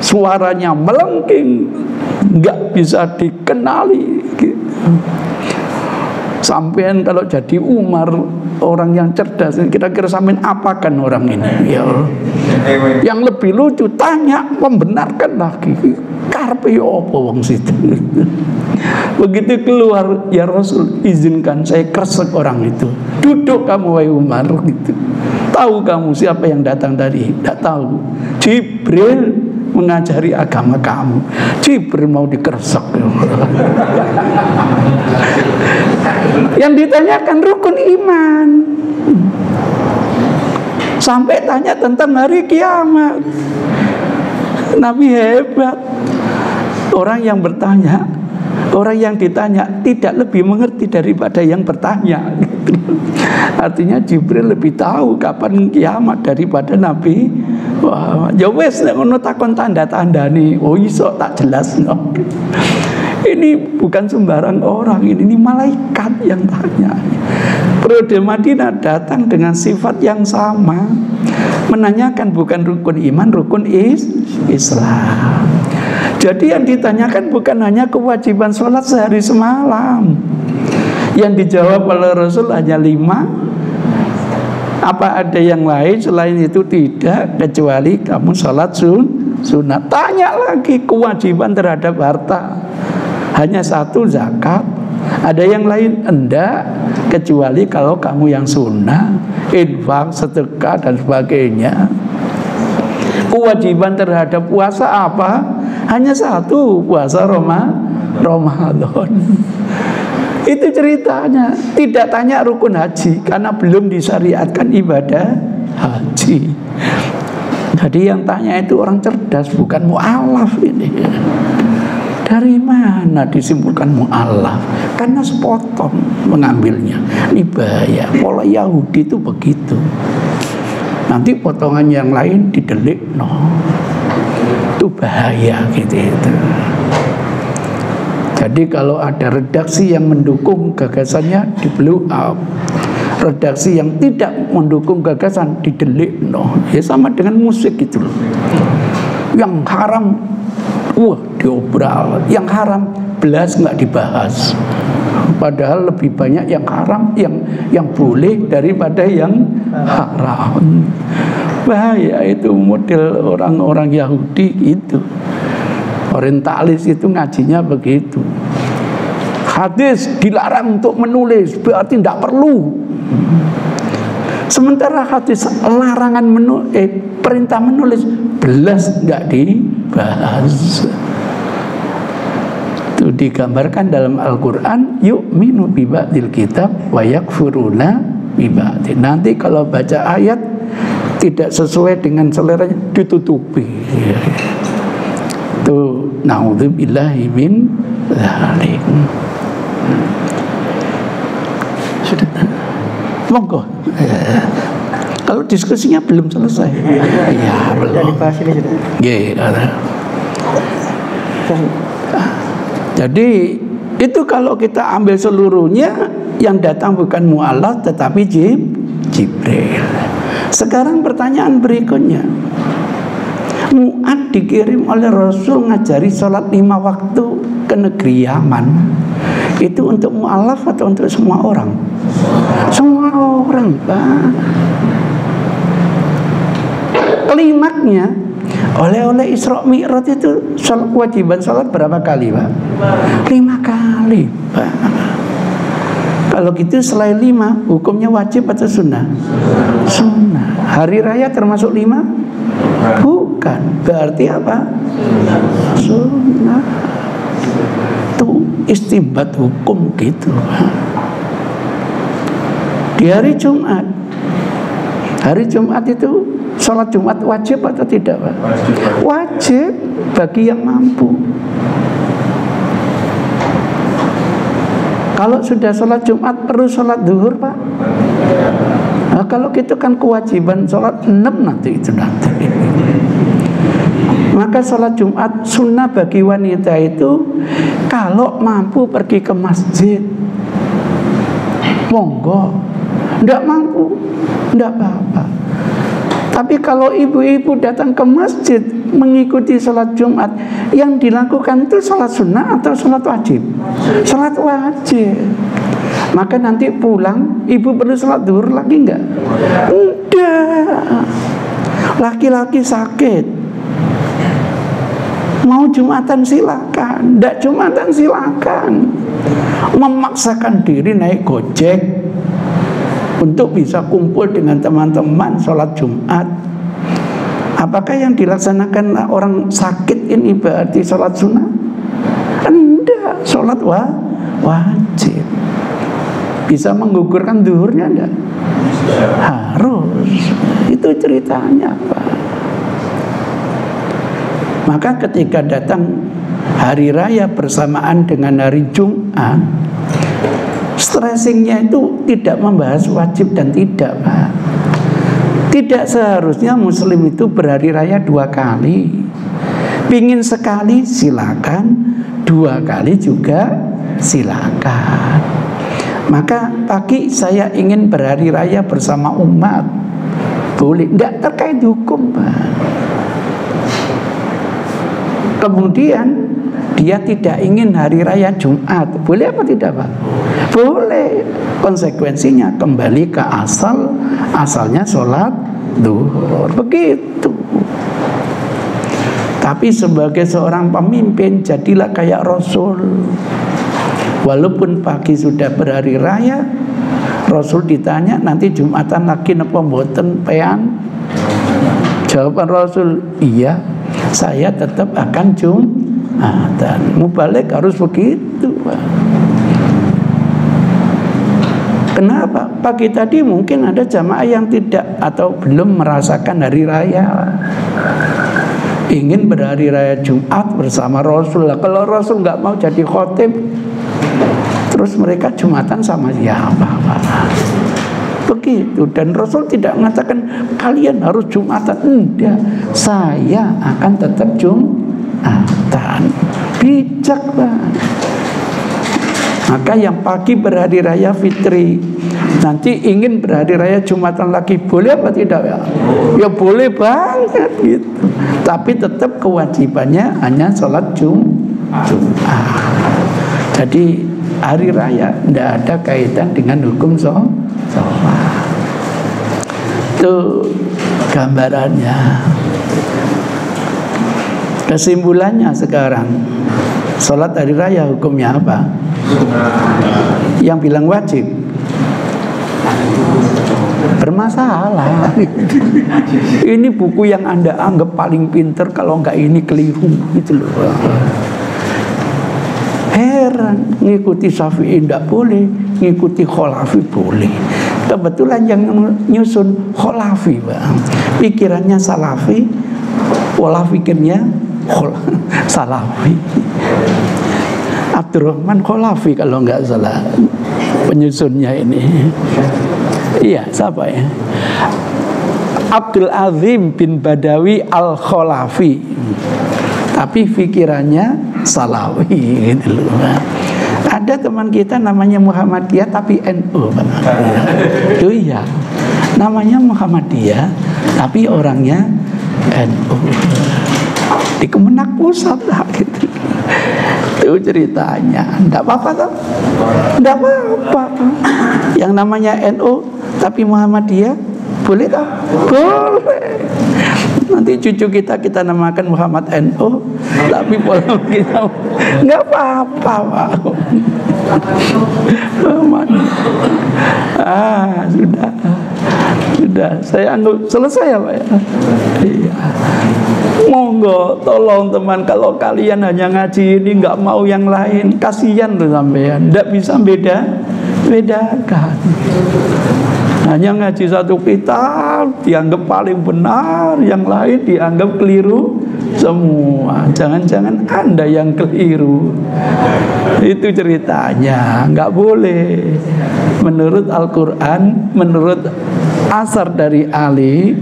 [SPEAKER 2] suaranya melengking, nggak bisa dikenali gitu. Sampean kalau jadi Umar, orang yang cerdas, kira-kira sampean apakan orang ini? Ya Allah. Yang lebih lucu, tanya, membenarkan lagi. Karpe apa wong situ? Begitu keluar, ya Rasul, izinkan saya kresek orang itu. Duduk kamu wahai Umar gitu. Tahu kamu siapa yang datang tadi? Tidak tahu. Jibril mengajari agama kamu. Jibril mau dikersek. Yang ditanyakan rukun iman, sampai tanya tentang hari kiamat. Nabi hebat. Orang yang bertanya, orang yang ditanya tidak lebih mengerti daripada yang bertanya. Artinya Jibril lebih tahu kapan kiamat daripada Nabi. Wah, ya wes nek ngono takon tanda-tandane. Oh iso tak jelasno. Ini bukan sembarang orang, ini malaikat yang tanya. Periode Madinah datang dengan sifat yang sama, menanyakan bukan rukun iman, rukun Islam. Jadi yang ditanyakan bukan hanya kewajiban sholat sehari semalam. Yang dijawab oleh Rasul hanya 5. Apa ada yang lain selain itu? Tidak, kecuali kamu sholat sunnah. Tanya lagi kewajiban terhadap harta, hanya 1, zakat. Ada yang lain? Enggak, kecuali kalau kamu yang sunnah, infak, sedekah dan sebagainya. Kewajiban terhadap puasa apa? Hanya 1, puasa Ramadan. Itu ceritanya. Tidak tanya rukun haji karena belum disyariatkan ibadah haji. Jadi yang tanya itu orang cerdas, bukan mu'alaf ini. Dari mana disimpulkan mu'alaf? Karena sepotong mengambilnya. Ini bahaya. Pola Yahudi itu begitu. Nanti potongan yang lain didelik, itu bahaya gitu itu. Jadi kalau ada redaksi yang mendukung gagasannya di blow up, redaksi yang tidak mendukung gagasan didelik, ya sama dengan musik gitu loh. Yang haram, diobral. Yang haram belas nggak dibahas. Padahal lebih banyak yang haram, yang boleh daripada yang haram. Bahaya itu model orang-orang Yahudi itu. Orientalis itu ngajinya begitu. Hadis dilarang untuk menulis, berarti tidak perlu. Sementara hadis larangan menulis, perintah menulis belas nggak dibahas. Itu digambarkan dalam Al-Quran, yu'minu bi ba'dil kitab wa yakfuruna bi ba'dil. Nanti kalau baca ayat tidak sesuai dengan seleranya ditutupi. Itu naudzubillahi min dzalik. Sudah. Monggo. Kalau diskusinya belum selesai. Ya, belum.
[SPEAKER 1] Sudah dibahas ini sudah.
[SPEAKER 2] Jadi itu kalau kita ambil seluruhnya, yang datang bukan mu'alaf tetapi Jibril. Sekarang pertanyaan berikutnya, Mu'ad dikirim oleh Rasul ngajari sholat 5 waktu ke negeri Yaman. Itu untuk mu'alaf atau untuk semua orang? Semua orang, Pak. Klimaknya oleh Isra Mi'raj itu kewajiban sholat berapa kali, Pak? 5 kali, Pak. Kalau gitu selain 5, hukumnya wajib atau sunnah? Sunnah. Hari raya termasuk 5? Bukan. Berarti apa? Sunnah. Itu istimbat hukum gitu. Di hari Jumat. Hari Jumat itu sholat Jumat wajib atau tidak, Pak? Wajib bagi yang mampu. Kalau sudah sholat Jumat perlu sholat duhur, Pak? Nah, kalau gitu kan kewajiban sholat 6 nanti itu nanti. Maka sholat Jumat sunnah bagi wanita itu kalau mampu pergi ke masjid, monggo. Nggak mampu, nggak apa-apa. Tapi kalau ibu-ibu datang ke masjid mengikuti sholat Jumat, yang dilakukan itu sholat sunnah atau sholat wajib? Sholat wajib. Maka nanti pulang, ibu perlu sholat duhur lagi enggak? Enggak. Laki-laki sakit, mau Jumatan silakan, enggak Jumatan silakan. Memaksakan diri naik Gojek untuk bisa kumpul dengan teman-teman sholat Jumat. Apakah yang dilaksanakan orang sakit ini berarti sholat sunnah? Enggak, sholat wajib. Bisa menggugurkan duhurnya enggak? Harus. Itu ceritanya, Pak. Maka ketika datang hari raya bersamaan dengan hari Jumat, stressingnya itu tidak membahas wajib dan tidak, Pak. Tidak seharusnya muslim itu berhari raya 2 kali. Pingin sekali silakan, 2 kali juga silakan. Maka pagi saya ingin berhari raya bersama umat, boleh. Tidak terkait hukum, Pak. Kemudian dia tidak ingin hari raya Jumat, boleh apa tidak, Pak? Boleh. Konsekuensinya kembali ke asalnya sholat duhur. Begitu. Tapi sebagai seorang pemimpin jadilah kayak Rasul. Walaupun pagi sudah berhari raya, Rasul ditanya nanti Jumatan lagi napa mboten pean? Jawaban Rasul, iya, saya tetap akan Jumatan. Mubalik harus begitu, Pak. Kenapa? Pagi tadi mungkin ada jamaah yang tidak atau belum merasakan hari raya, ingin berhari raya Jumat bersama Rasul. Kalau Rasul nggak mau jadi khotib, terus mereka Jumatan sama siapa, Pak? Begitu. Dan Rasul tidak mengatakan kalian harus Jumatan. Enggak, saya akan tetap Jumatan. Bijak, Pak. Maka yang pagi berhari raya fitri, nanti ingin berhari raya Jumatan lagi, boleh apa tidak, ya? Ya boleh banget gitu. Tapi tetap kewajibannya hanya sholat Jumat. Jadi hari raya tidak ada kaitan dengan hukum sholat. Itu gambarannya. Kesimpulannya sekarang, sholat hari raya hukumnya apa? Yang bilang wajib bermasalah. Ini buku yang Anda anggap paling pinter, kalau enggak ini keliru gitu loh. Heran, ngikuti Syafi'i enggak boleh, ngikuti Kholafi boleh. Kebetulan yang nyusun Kholafi, Bang, pikirannya Salafi, pola pikirnya Salafi. Abdurrahman Kholafi kalau nggak salah penyusunnya ini. Iya, siapa ya? Abdul Azim bin Badawi Al-Kholafi. Tapi pikirannya Salafi gitu loh. Ada teman kita namanya Muhammadiyah tapi NU. Itu iya. Namanya Muhammadiyah tapi orangnya NU. Di Kemenak Pusat lah gitu. Itu ceritanya. Tidak apa-apa toh? Tidak apa-apa. Yang namanya NU tapi Muhammadiyah boleh toh? Boleh. Nanti cucu kita namakan Muhammad NU, tapi pola kita nggak apa-apa, Pak. Sudah. Saya anggap selesai ya, Pak ya. Iya. Monggo, tolong teman, kalau kalian hanya ngaji ini nggak mau yang lain, kasihan tuh sampean. Nggak bisa Bedakan. Hanya ngaji satu kitab dianggap paling benar, yang lain dianggap keliru semua. Jangan-jangan Anda yang keliru. Itu ceritanya. Nggak boleh. Menurut Al-Quran, menurut asar dari Ali,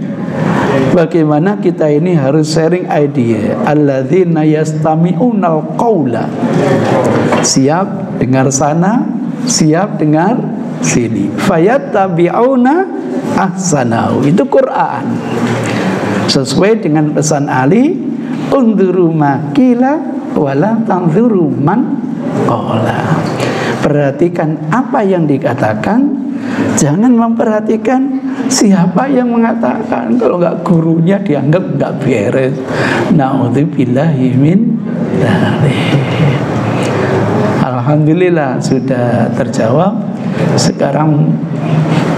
[SPEAKER 2] bagaimana kita ini harus sharing idea. Alladzina yastami'unal qawla. Siap dengar sana, siap dengar sini. Fayattabi'una ahsanahu. Itu Quran. Sesuai dengan pesan Ali, unzuru makila wala tanzuru man qala. Perhatikan apa yang dikatakan, jangan memperhatikan siapa yang mengatakan. Kalau nggak gurunya dianggap nggak beres. Na'udzubillahi min dzalik. Alhamdulillah sudah terjawab. Sekarang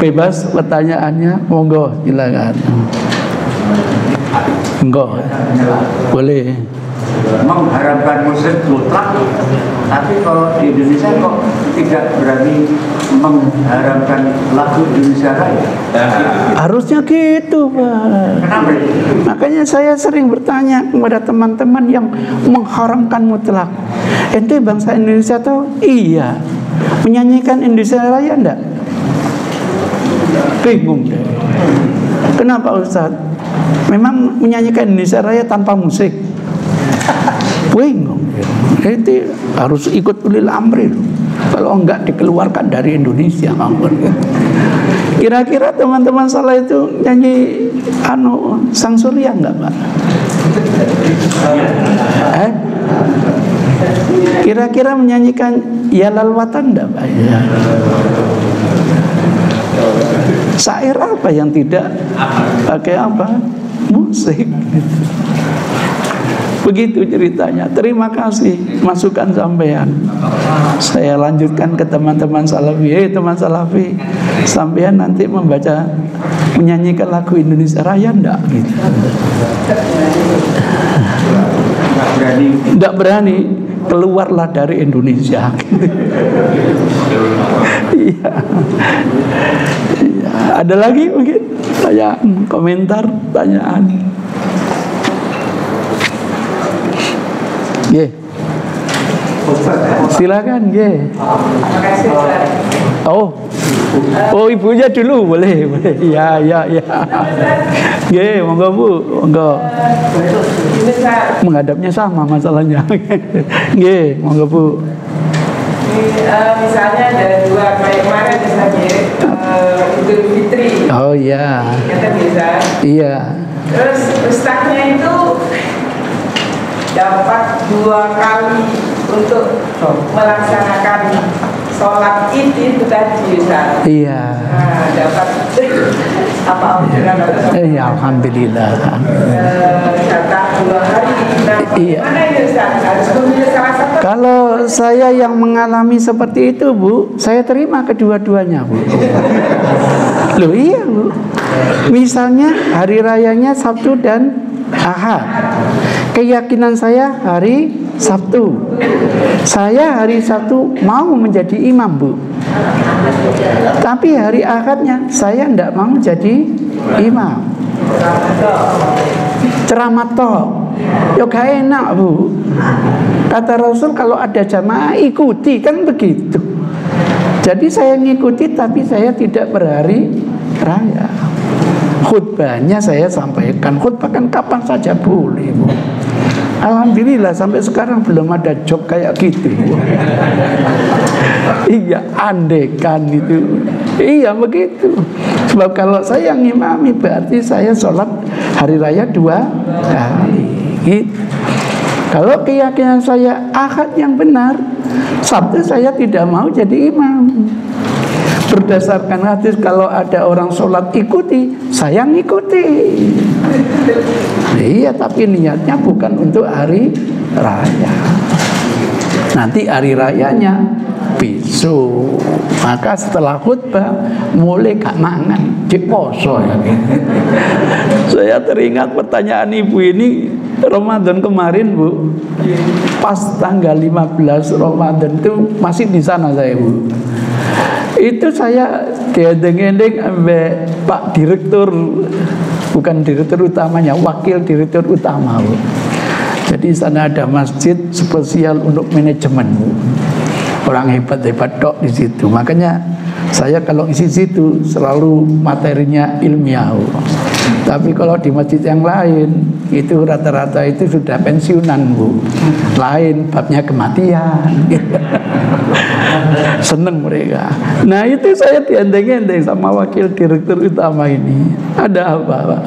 [SPEAKER 2] bebas pertanyaannya, monggo silakan. Monggo, boleh.
[SPEAKER 3] Mengharamkan musik mutlak, tapi kalau di Indonesia kok tidak berani mengharamkan lagu Indonesia Raya?
[SPEAKER 2] Harusnya gitu, Pak.
[SPEAKER 3] Kenapa?
[SPEAKER 2] Makanya saya sering bertanya kepada teman-teman yang mengharamkan mutlak, ente bangsa Indonesia tahu? Iya. Menyanyikan Indonesia Raya enggak? Bingung deh. Kenapa Ustaz? Memang menyanyikan Indonesia Raya tanpa musik? Bingung. Itu harus ikut ulil amri. Kalau enggak dikeluarkan dari Indonesia. Kira-kira teman-teman salah itu nyanyi Sang Surya enggak, Pak? Kira-kira menyanyikan Ya Lal Watan enggak, Pak? Ya. Syair apa yang tidak pakai apa? Musik. Begitu ceritanya. Terima kasih masukan sampean. Saya lanjutkan ke teman-teman salafi. Teman salafi, sampean nanti menyanyikan lagu Indonesia Raya enggak gitu? Enggak berani. Keluarlah dari Indonesia. Iya. Ada lagi mungkin pertanyaan, komentar, pertanyaan? Ye. Silakan, ye. Oh, ibunya dulu, boleh. Ya. Ye, monggo Bu, monggo. Menghadapnya sama masalahnya. Ye, monggo Bu.
[SPEAKER 5] Misalnya ada dua, kayak kemarin misalnya Idul Fitri.
[SPEAKER 2] Oh iya.
[SPEAKER 5] Kita bisa.
[SPEAKER 2] Iya.
[SPEAKER 5] Terus ustaznya itu dapat 2 kali untuk melaksanakan sholat Id itu tadi, Ustaz.
[SPEAKER 2] Iya.
[SPEAKER 5] Nah, dapat apa orderan?
[SPEAKER 2] Alhamdulillah.
[SPEAKER 5] Jatah 2 hari. Nah,
[SPEAKER 2] Iya.
[SPEAKER 5] mana ini Ustaz? Harus memilih salah satu.
[SPEAKER 2] Kalau saya yang mengalami seperti itu, Bu, saya terima kedua-duanya, Bu. Loh iya, Bu. Misalnya hari rayanya Sabtu dan Ahad. Keyakinan saya hari Sabtu. Saya hari Sabtu mau menjadi imam, Bu. Tapi hari Ahadnya saya tidak mau jadi imam. Ceramah toh. Ya gak enak, Bu. Kata Rasul kalau ada jamaah ikuti, kan begitu. Jadi saya ngikuti tapi saya tidak berhari raya. Khutbahnya saya sampaikan. Khutbah kan kapan saja boleh, Bu. Alhamdulillah sampai sekarang belum ada job kayak gitu. Iya, andekan itu. Iya begitu. Sebab kalau saya ngimami berarti saya sholat hari raya 2 kali. Gitu. Kalau keyakinan saya Ahad yang benar, Sabtu saya tidak mau jadi imam. Berdasarkan hadis kalau ada orang sholat ikuti, saya ngikuti. Iya, tapi niatnya bukan untuk hari raya. Nanti hari rayanya besok. Maka setelah khutbah mulai gak mangan, cek poso ya. Saya teringat pertanyaan ibu ini Ramadan kemarin, Bu. Pas tanggal 15 Ramadan itu masih di sana saya, Bu. Itu saya diendeng-endeng sampai Pak Direktur, bukan direktur utamanya, wakil direktur utama, Bu. Jadi sana ada masjid spesial untuk manajemen, Bu. Orang hebat-hebat dok di situ. Makanya saya kalau isi situ selalu materinya ilmiah, Bu. Tapi kalau di masjid yang lain itu rata-rata itu sudah pensiunan, Bu. Lain babnya kematian. Seneng mereka. Nah itu saya diendeng-endeng sama wakil direktur utama ini. Ada apa, Pak?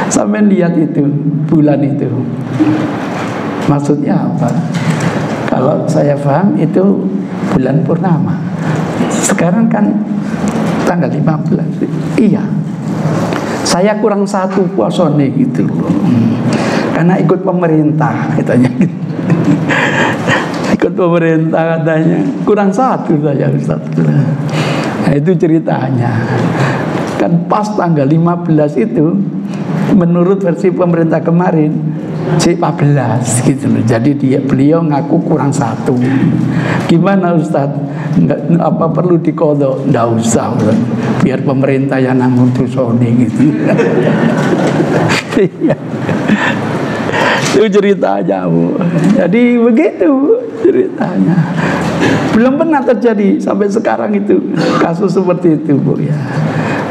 [SPEAKER 2] Sampai lihat itu bulan itu. Maksudnya apa? Kalau saya paham itu bulan purnama. Sekarang kan tanggal 15. Iya. Saya kurang satu puasone gitu. Karena ikut pemerintah katanya. Ikut pemerintah katanya. Kurang satu saya, Ustaz. Nah itu ceritanya. Kan pas tanggal 15 itu menurut versi pemerintah kemarin C14 gitu loh. Jadi beliau ngaku kurang satu. Gimana Ustaz? Apa perlu dikodok? Nggak usah, Ustaz. Biar pemerintah yang nanggung dosone gitu. Itu ceritanya, Bu. Jadi begitu ceritanya. Belum pernah terjadi sampai sekarang itu kasus seperti itu, Bu ya.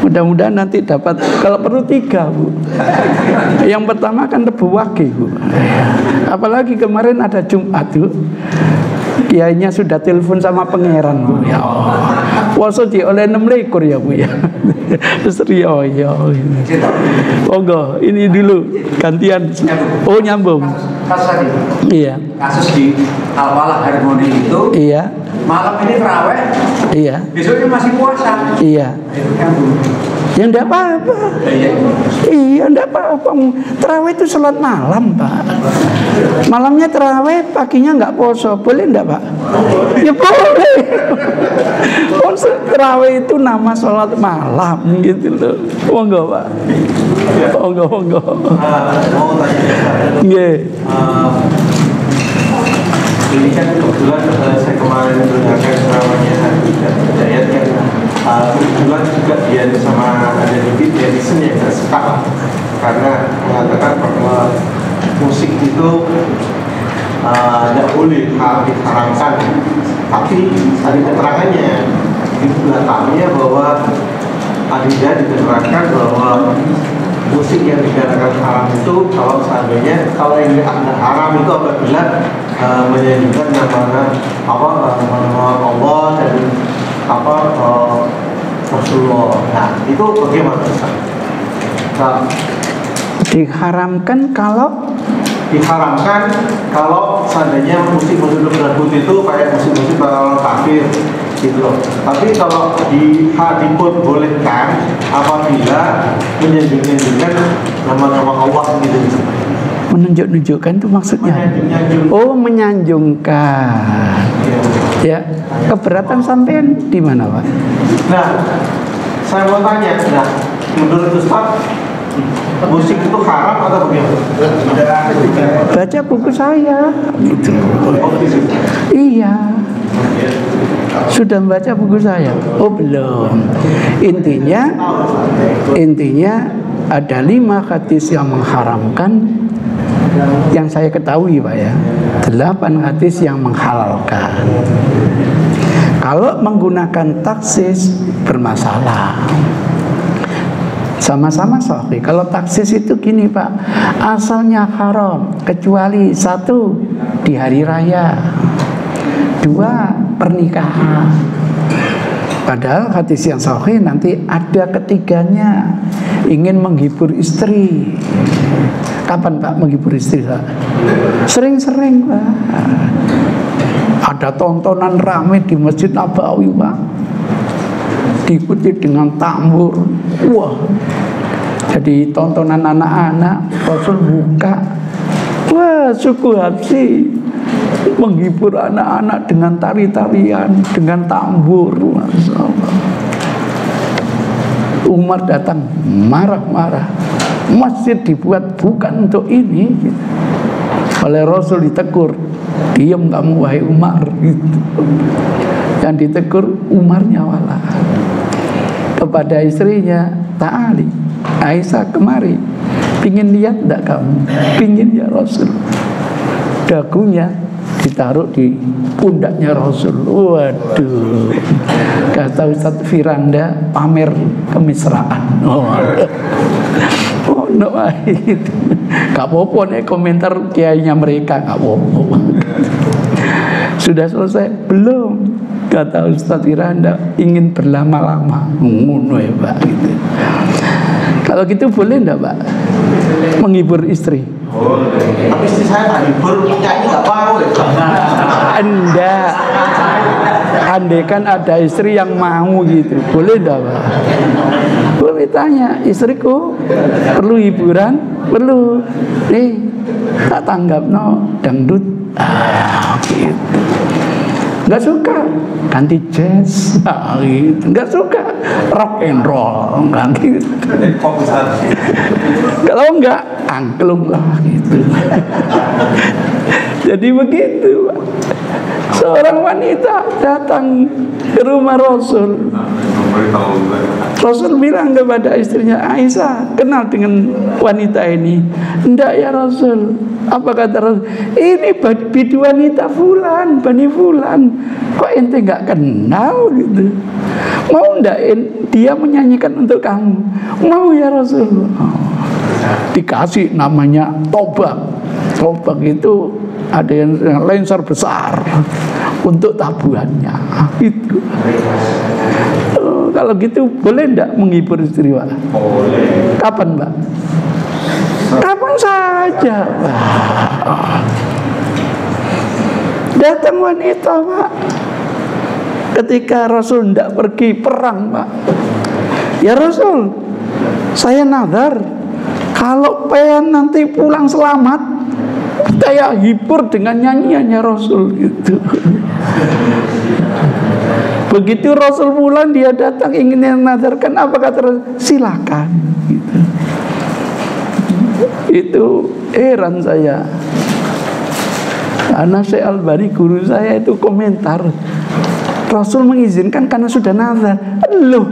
[SPEAKER 2] Mudah-mudahan nanti dapat, kalau perlu 3, Bu. Yang pertama kan Rebu Wage, Bu. Apalagi kemarin ada Jumat, Bu. Kiainya sudah telepon sama pangeran, Bu. Ya Allah. Puasa di oleh 6 lekor ya, Bu ya. Serius ya. Monggo, ini dulu gantian. Oh, nyambung.
[SPEAKER 3] Kasus tadi.
[SPEAKER 2] Iya.
[SPEAKER 3] Kasus di Al-Falah Harmoni itu.
[SPEAKER 2] Iya.
[SPEAKER 3] Malam ini terawih.
[SPEAKER 2] Iya.
[SPEAKER 3] Besoknya masih puasa.
[SPEAKER 2] Iya.
[SPEAKER 3] Itu nyambung.
[SPEAKER 2] Ya enggak apa-apa. Iya, enggak apa-apa. Terawih itu sholat malam, Pak. Malamnya terawih, paginya enggak poso. Boleh enggak, Pak? Ya boleh. Terawih itu nama sholat malam gitu loh. Monggo, Pak. Monggo.
[SPEAKER 4] Mau tanya.
[SPEAKER 2] Nggih.
[SPEAKER 4] Ini kan kebetulan saya kemarin mendengarkan ceramahnya Hidayat kan kebetulan juga dia sama ada netizen yang nggak suka karena mengatakan bahwa musik itu tidak boleh diharamkan, tapi ada keterangannya di belakangnya bahwa ada diterangkan bahwa musik yang dikatakan haram itu kalau seandainya kalau yang dikatakan haram itu apabila menyanyikan nama Allah dan Rasulullah. Nah itu bagaimana? Nah,
[SPEAKER 2] diharamkan
[SPEAKER 4] kalau seandainya musik-musik tersebut itu kayak musik-musik para kafir gitu loh. Tapi kalau dibolehkan apabila menyanjungkan nama-nama Allah gitu.
[SPEAKER 2] Menunjuk-nunjukkan itu maksudnya. Oh, menyanjungkan. Ya, keberatan sampean di mana, Pak?
[SPEAKER 4] Nah, saya mau tanya, menurut Ustaz, musik itu haram atau bagaimana?
[SPEAKER 2] Baca buku saya. Gitu. Iya. Sudah membaca buku saya? Oh, belum. Intinya ada 5 hadis yang mengharamkan. Yang saya ketahui, Pak ya, 8 hadis yang menghalalkan. Kalau menggunakan taksis bermasalah. Sama-sama sahih. Kalau taksis itu gini, Pak, asalnya haram kecuali 1 di hari raya, 2 pernikahan. Padahal hadis yang sahih nanti ada ketiganya, ingin menghibur istri. Kapan, Pak, menghibur istri, Pak? Sering-sering, Pak. Ada tontonan rame di Masjid Nabawi, Pak. Diikuti dengan tambur. Wah. Jadi tontonan anak-anak, Rasul buka. Wah, suku Habsyi menghibur anak-anak dengan tari-tarian, dengan tambur. Masya Allah. Umar datang marah-marah. Masjid dibuat bukan untuk ini. Oleh Rasul ditegur, diam kamu wahai Umar gitu. Yang Yang ditegur Umarnya wala. Kepada istrinya, ta'ali Aisyah kemari, pingin lihat enggak kamu? Pingin ya Rasul. Dagunya ditaruh di pundaknya Rasul. Waduh, kata Ustaz Firanda, pamer kemesraan. Oh no, itu gak apa-apa nih komentar kiainya mereka, gak apa-apa. Sudah selesai? Belum. Kata Ustaz Firanda, ingin berlama-lama. Ngono ya Pak gitu. Kalau gitu boleh enggak Pak menghibur istri?
[SPEAKER 4] Boleh. Tapi istri saya tak hibur, nyanyi nggak mau ya.
[SPEAKER 2] Enggak. Andai kan ada istri yang mau gitu, boleh enggak Pak? Boleh tanya, istriku perlu hiburan? Perlu. Nih, tak tanggap no dangdut. Gitu. Nggak suka, ganti jazz, gitu. Nggak suka, rock and roll, nggak gitu. Kalau nggak, angklung lah gitu. Jadi begitu, Pak. Seorang wanita datang ke rumah Rasul. Rasul bilang kepada istrinya, Aisyah, kenal dengan wanita ini? Enggak ya Rasul. Apa kata Rasul? Ini bidu wanita fulan, Bani fulan. Kok ente nggak kenal gitu? Mau enggak dia menyanyikan untuk kamu? Mau ya Rasul. Dikasih namanya tobak. Tobak itu ada yang lenser besar untuk tabuhannya. Itu. Kalau gitu boleh enggak menghibur istri Pak? Boleh. Kapan Pak? Kapan saja Pak. Datang wanita Pak, ketika Rasul tidak pergi perang Pak. Ya Rasul, saya nazar kalau pengen nanti pulang selamat, saya hibur dengan nyanyiannya Rasul gitu. Begitu Rasul pulang, dia datang ingin menazarkan, apa kata Rasul? Silakan gitu. Itu heran saya. Anak Syekh Albani guru saya itu komentar, Rasul mengizinkan karena sudah nazar. Loh,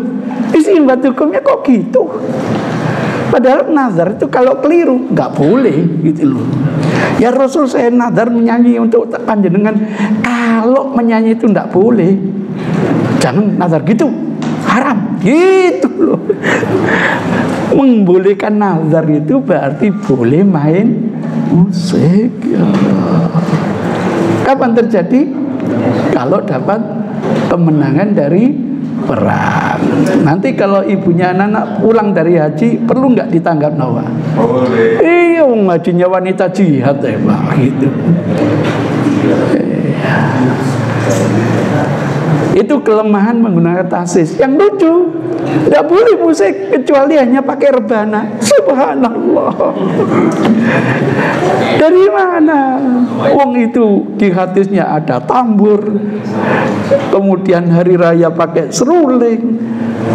[SPEAKER 2] istimbat hukumnya kok gitu? Padahal nazar itu kalau keliru nggak boleh gitu loh. Ya Rasul saya nazar menyanyi untuk panjenengan. Kalau menyanyi itu nggak boleh, jangan nazar gitu, haram gitu loh. Membolehkan nazar itu berarti boleh main musik ya. Kapan terjadi? Kalau dapat kemenangan dari perang. Nanti kalau ibunya anak pulang dari haji, perlu nggak ditanggap Nawa? Boleh. Iya, ngajinya wanita jihad ya Pak gitu. Itu kelemahan menggunakan tasis. Yang lucu, tidak boleh musik kecuali hanya pakai rebana. Subhanallah. Dari mana? Wong itu di hadisnya ada tambur, kemudian hari raya pakai seruling.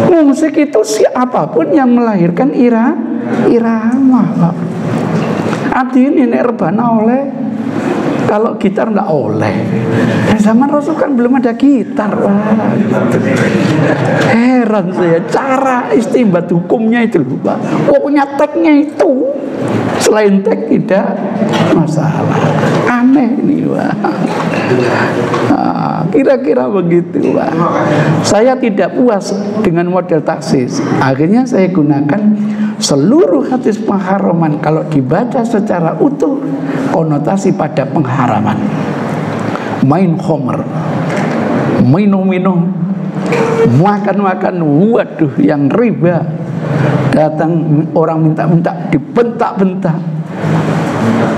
[SPEAKER 2] Musik itu siapapun yang melahirkan irama. Artinya ini rebana oleh. Kalau gitar nggak oleh. Zaman Rasul kan belum ada gitar. Wah, gitu. Heran saya cara istimbat hukumnya itu lupa. Pokoknya tagnya itu. Selain tag tidak masalah. Aneh ini Pak. Nah, kira-kira begitu Pak. Saya tidak puas dengan model taksis. Akhirnya saya gunakan seluruh hadis pengharaman kalau dibaca secara utuh konotasi pada pengharaman. Main khomer, minum-minum, makan-makan, waduh yang riba. Datang orang minta-minta dibentak-bentak.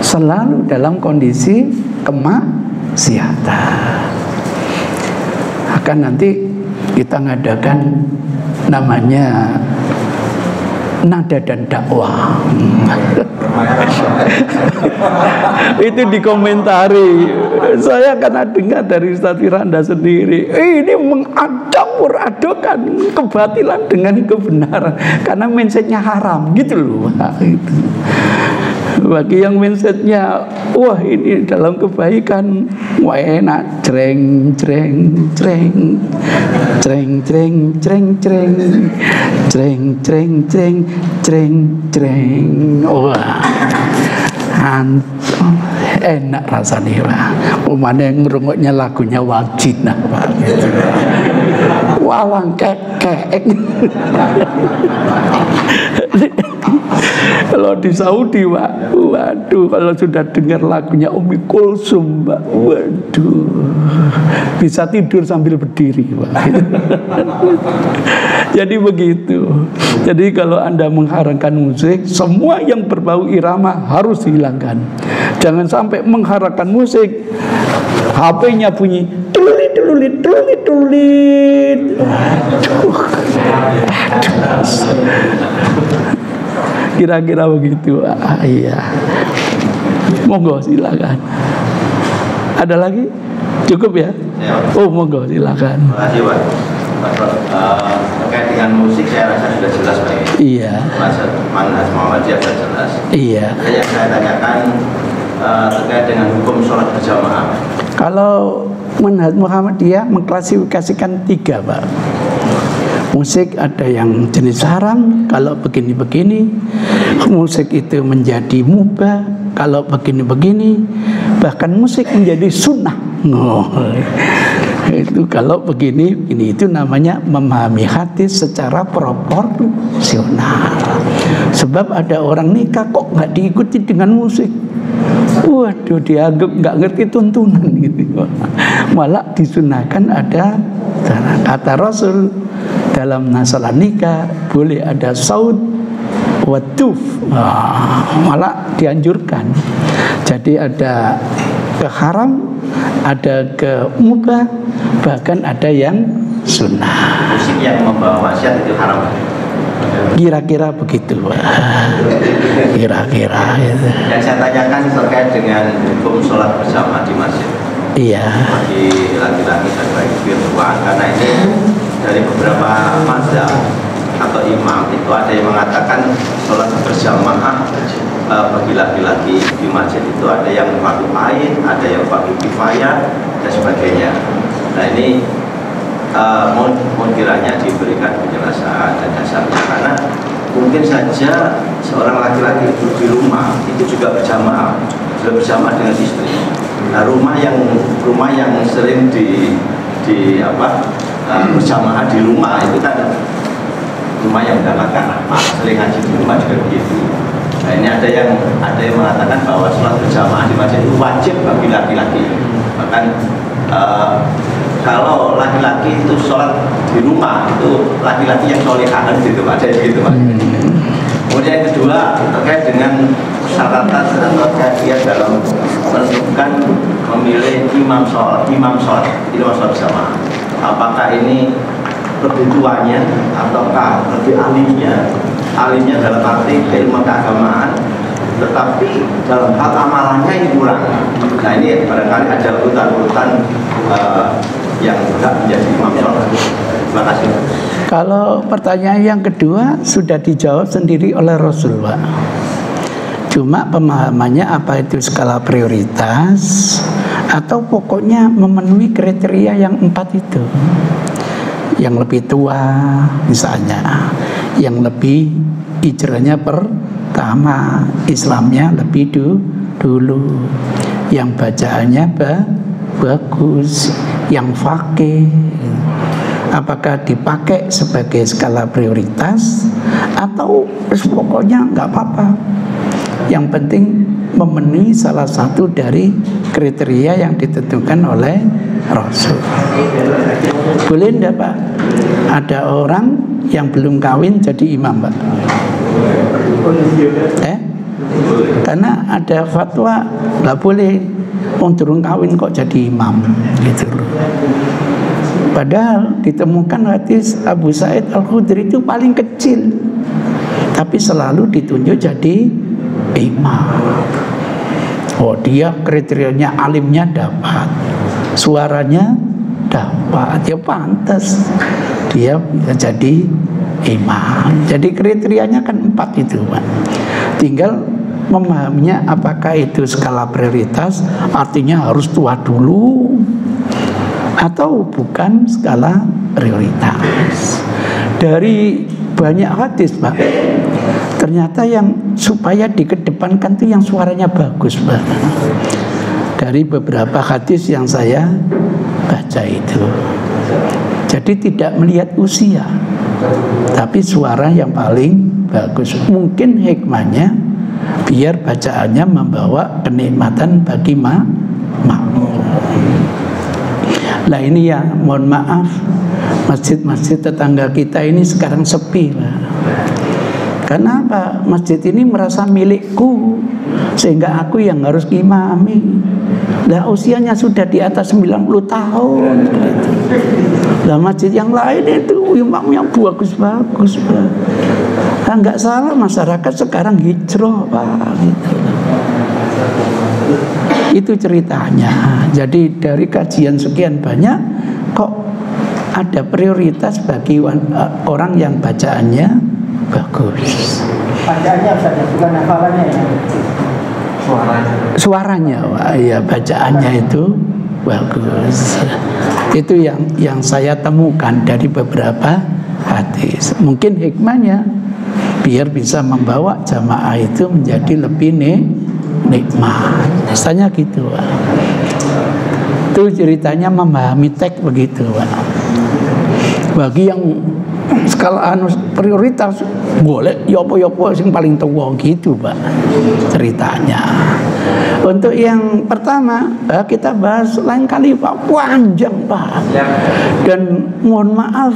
[SPEAKER 2] Selalu dalam kondisi kemaksiatan. Akan nanti kita ngadakan namanya nada dan dakwah. Itu dikomentari. Saya karena dengar dari Ustaz Firanda sendiri, ini mencampur-adukan kebatilan dengan kebenaran karena mindsetnya haram gitu loh. Bagi yang mindsetnya wah ini dalam kebaikan, Wah enak, jreng jreng jreng jreng jreng jreng jreng jreng jreng jreng jreng jreng. Wah enak rasanya Pak. Umane ngrungoknya lagunya Waljina Pak. Walang kekek. Kalau di Saudi Pak, waduh, kalau sudah dengar lagunya Ummi Kulsum Pak, waduh, bisa tidur sambil berdiri Pak. Jadi begitu. Jadi kalau Anda mengharamkan musik, semua yang berbau irama harus dihilangkan. Jangan sampai mengharamkan musik, HP-nya bunyi tulit tulit tulit tulit. Kira-kira begitu. Iya. Monggo silakan. Ada lagi? Cukup ya? Oh monggo silakan.
[SPEAKER 6] Terima kasih Pak. Terkait dengan musik saya rasa sudah jelas Pak.
[SPEAKER 2] Iya.
[SPEAKER 6] Manhaj Muhammadiyah sudah jelas.
[SPEAKER 2] Iya.
[SPEAKER 6] Yang saya tanyakan terkait dengan hukum sholat berjamaah.
[SPEAKER 2] Kalau manhaj Muhammadiyah mengklasifikasikan 3 Pak. Musik ada yang jenis haram, kalau begini-begini. Musik itu menjadi mubah, kalau begini-begini. Bahkan musik menjadi sunnah. Itu kalau begini, ini itu namanya memahami hadis secara proporsional. Sebab ada orang nikah kok nggak diikuti dengan musik. Waduh, dianggap nggak ngerti tuntunan gitu. Malah disunahkan ada kata Rasul dalam masalah nikah boleh ada saud watuf, malah dianjurkan. Jadi ada ke haram, ada ke mubah, bahkan ada yang sunnah.
[SPEAKER 6] Musik yang membawa maksiat itu haram.
[SPEAKER 2] Kira-kira begitu. Kira-kira gitu.
[SPEAKER 6] Yang saya tanyakan terkait dengan hukum sholat berjamaah di masjid.
[SPEAKER 2] Iya.
[SPEAKER 6] Bagi laki-laki dan bagi perempuan, karena ini dari beberapa mazhab atau imam itu ada yang mengatakan sholat berjamaah bagi laki-laki di masjid itu ada yang fardu ain, ada yang fardu kifayah dan sebagainya. Nah ini mohon kiranya diberikan penjelasan dan dasarnya, karena mungkin saja seorang laki-laki itu di rumah itu juga berjamaah dengan istri. Nah rumah yang sering berjamaah di rumah itu kan rumah yang mendapatkan apa, sering ngaji di rumah juga begitu. Nah ini ada yang mengatakan bahwa sholat berjamaah di masjid itu wajib bagi laki-laki. Bahkan kalau laki-laki itu sholat di rumah itu laki-laki yang solehah gitu Pak, ada gitu Pak. Kemudian yang kedua terkait dengan syaratan atau kajian dalam menentukan memilih imam sholat bersama. Apakah ini lebih tuanya ataukah lebih alimnya dalam arti ilmu keagamaan, tetapi dalam hal amalannya ini kurang. Nah ini barangkali ada urutan-urutan yang berhak menjadi imam sholat. Terima kasih.
[SPEAKER 2] Kalau pertanyaan yang kedua sudah dijawab sendiri oleh Rasul Pak. Cuma pemahamannya apa itu skala prioritas atau pokoknya memenuhi kriteria yang 4 itu. Yang lebih tua misalnya, yang lebih hijrahnya pertama, Islamnya lebih dulu, yang bacaannya bagus, yang faqih. Apakah dipakai sebagai skala prioritas atau pokoknya nggak apa-apa. Yang penting memenuhi salah satu dari kriteria yang ditentukan oleh Rasul. Boleh enggak Pak? Ada orang yang belum kawin jadi imam Pak? Karena ada fatwa nggak boleh turun kawin kok jadi imam gitu loh. Padahal ditemukan hadis Abu Sa'id Al-Khudri itu paling kecil, tapi selalu ditunjuk jadi imam. Oh dia kriterianya alimnya dapat, suaranya dapat, ya pantas dia bisa jadi imam. Jadi kriterianya kan 4 itu Pak. Tinggal memahaminya apakah itu skala prioritas, artinya harus tua dulu, atau bukan skala prioritas. Dari banyak hadis, Pak, ternyata yang supaya dikedepankan itu yang suaranya bagus, Pak. Dari beberapa hadis yang saya baca itu, jadi tidak melihat usia, tapi suara yang paling bagus. Mungkin hikmahnya biar bacaannya membawa kenikmatan bagi makmum. Nah ini ya, mohon maaf, masjid-masjid tetangga kita ini sekarang sepi, Pak. Kenapa? Masjid ini merasa milikku, sehingga aku yang harus imami. Lah usianya sudah di atas 90 tahun gitu. Lah masjid yang lain itu imamnya bagus-bagus, Pak. Nah, nggak salah masyarakat sekarang hijrah, Pak, gitu. Itu ceritanya. Jadi dari kajian sekian banyak, kok ada prioritas bagi orang yang bacaannya bagus.
[SPEAKER 1] Bacaannya saja, bukan hafalannya ya.
[SPEAKER 2] Suaranya, wah, ya bacaannya itu bagus. Itu yang saya temukan dari beberapa hadis. Mungkin hikmahnya biar bisa membawa jamaah itu menjadi lebih nikmat. Misalnya gitu, Pak. Itu ceritanya memahami teks begitu, Pak. Bagi yang skala prioritas boleh yopo-yopo yang paling tua gitu, Pak, ceritanya. Untuk yang pertama kita bahas lain kali, Pak, panjang, Pak. Dan mohon maaf,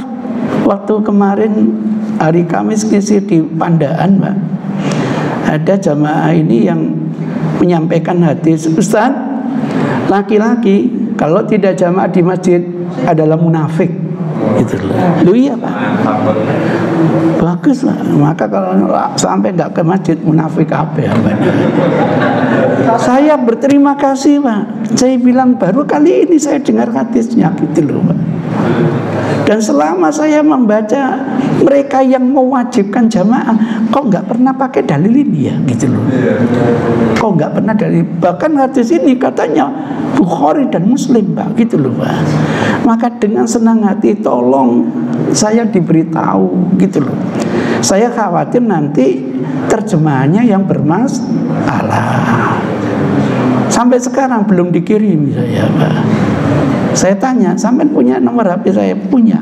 [SPEAKER 2] waktu kemarin hari Kamis ngisi di Pandaan, Pak, ada jamaah ini yang menyampaikan hadis, Ustaz, laki-laki kalau tidak jamaah di masjid adalah munafik. Gitu loh. Lu iya, Pak. Bagus lah. Maka kalau sampai nggak ke masjid munafik apa ya, Pak? Saya berterima kasih, Pak. Saya bilang baru kali ini saya dengar hadisnya gitu loh, Pak. Dan selama saya membaca mereka yang mewajibkan jamaah, kok nggak pernah pakai dalil ini ya, gitu loh. Kok nggak pernah dalil. Bahkan hadis ini katanya Bukhari dan Muslim, Pak, gitu loh, Pak. Maka dengan senang hati tolong saya diberitahu, gitu loh. Saya khawatir nanti terjemahannya yang bermasalah. Sampai sekarang belum dikirim saya, Pak. Saya tanya, sampai punya nomor HP saya? Punya.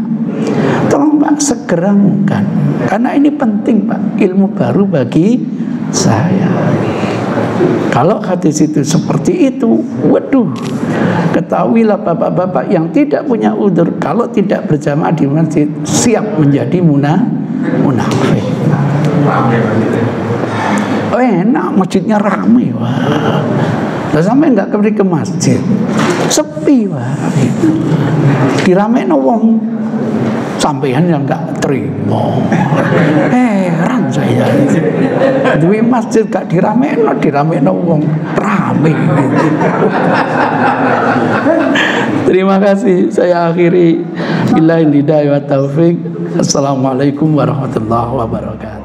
[SPEAKER 2] Tolong, Pak, segera mungkin. Karena ini penting, Pak, ilmu baru bagi saya. Kalau hadis itu seperti itu, waduh, ketahuilah bapak-bapak yang tidak punya udzur, kalau tidak berjamaah di masjid siap menjadi munafik. Oh, enak, masjidnya ramai, wah. Lah sampai nggak pergi ke masjid, sepi, wah. Diramein wong, sampean yang nggak terima. Heran saya. Di masjid gak diramein wong, rame. Terima kasih. Saya akhiri. Billahi hidayah wa taufik. Assalamualaikum warahmatullahi wabarakatuh.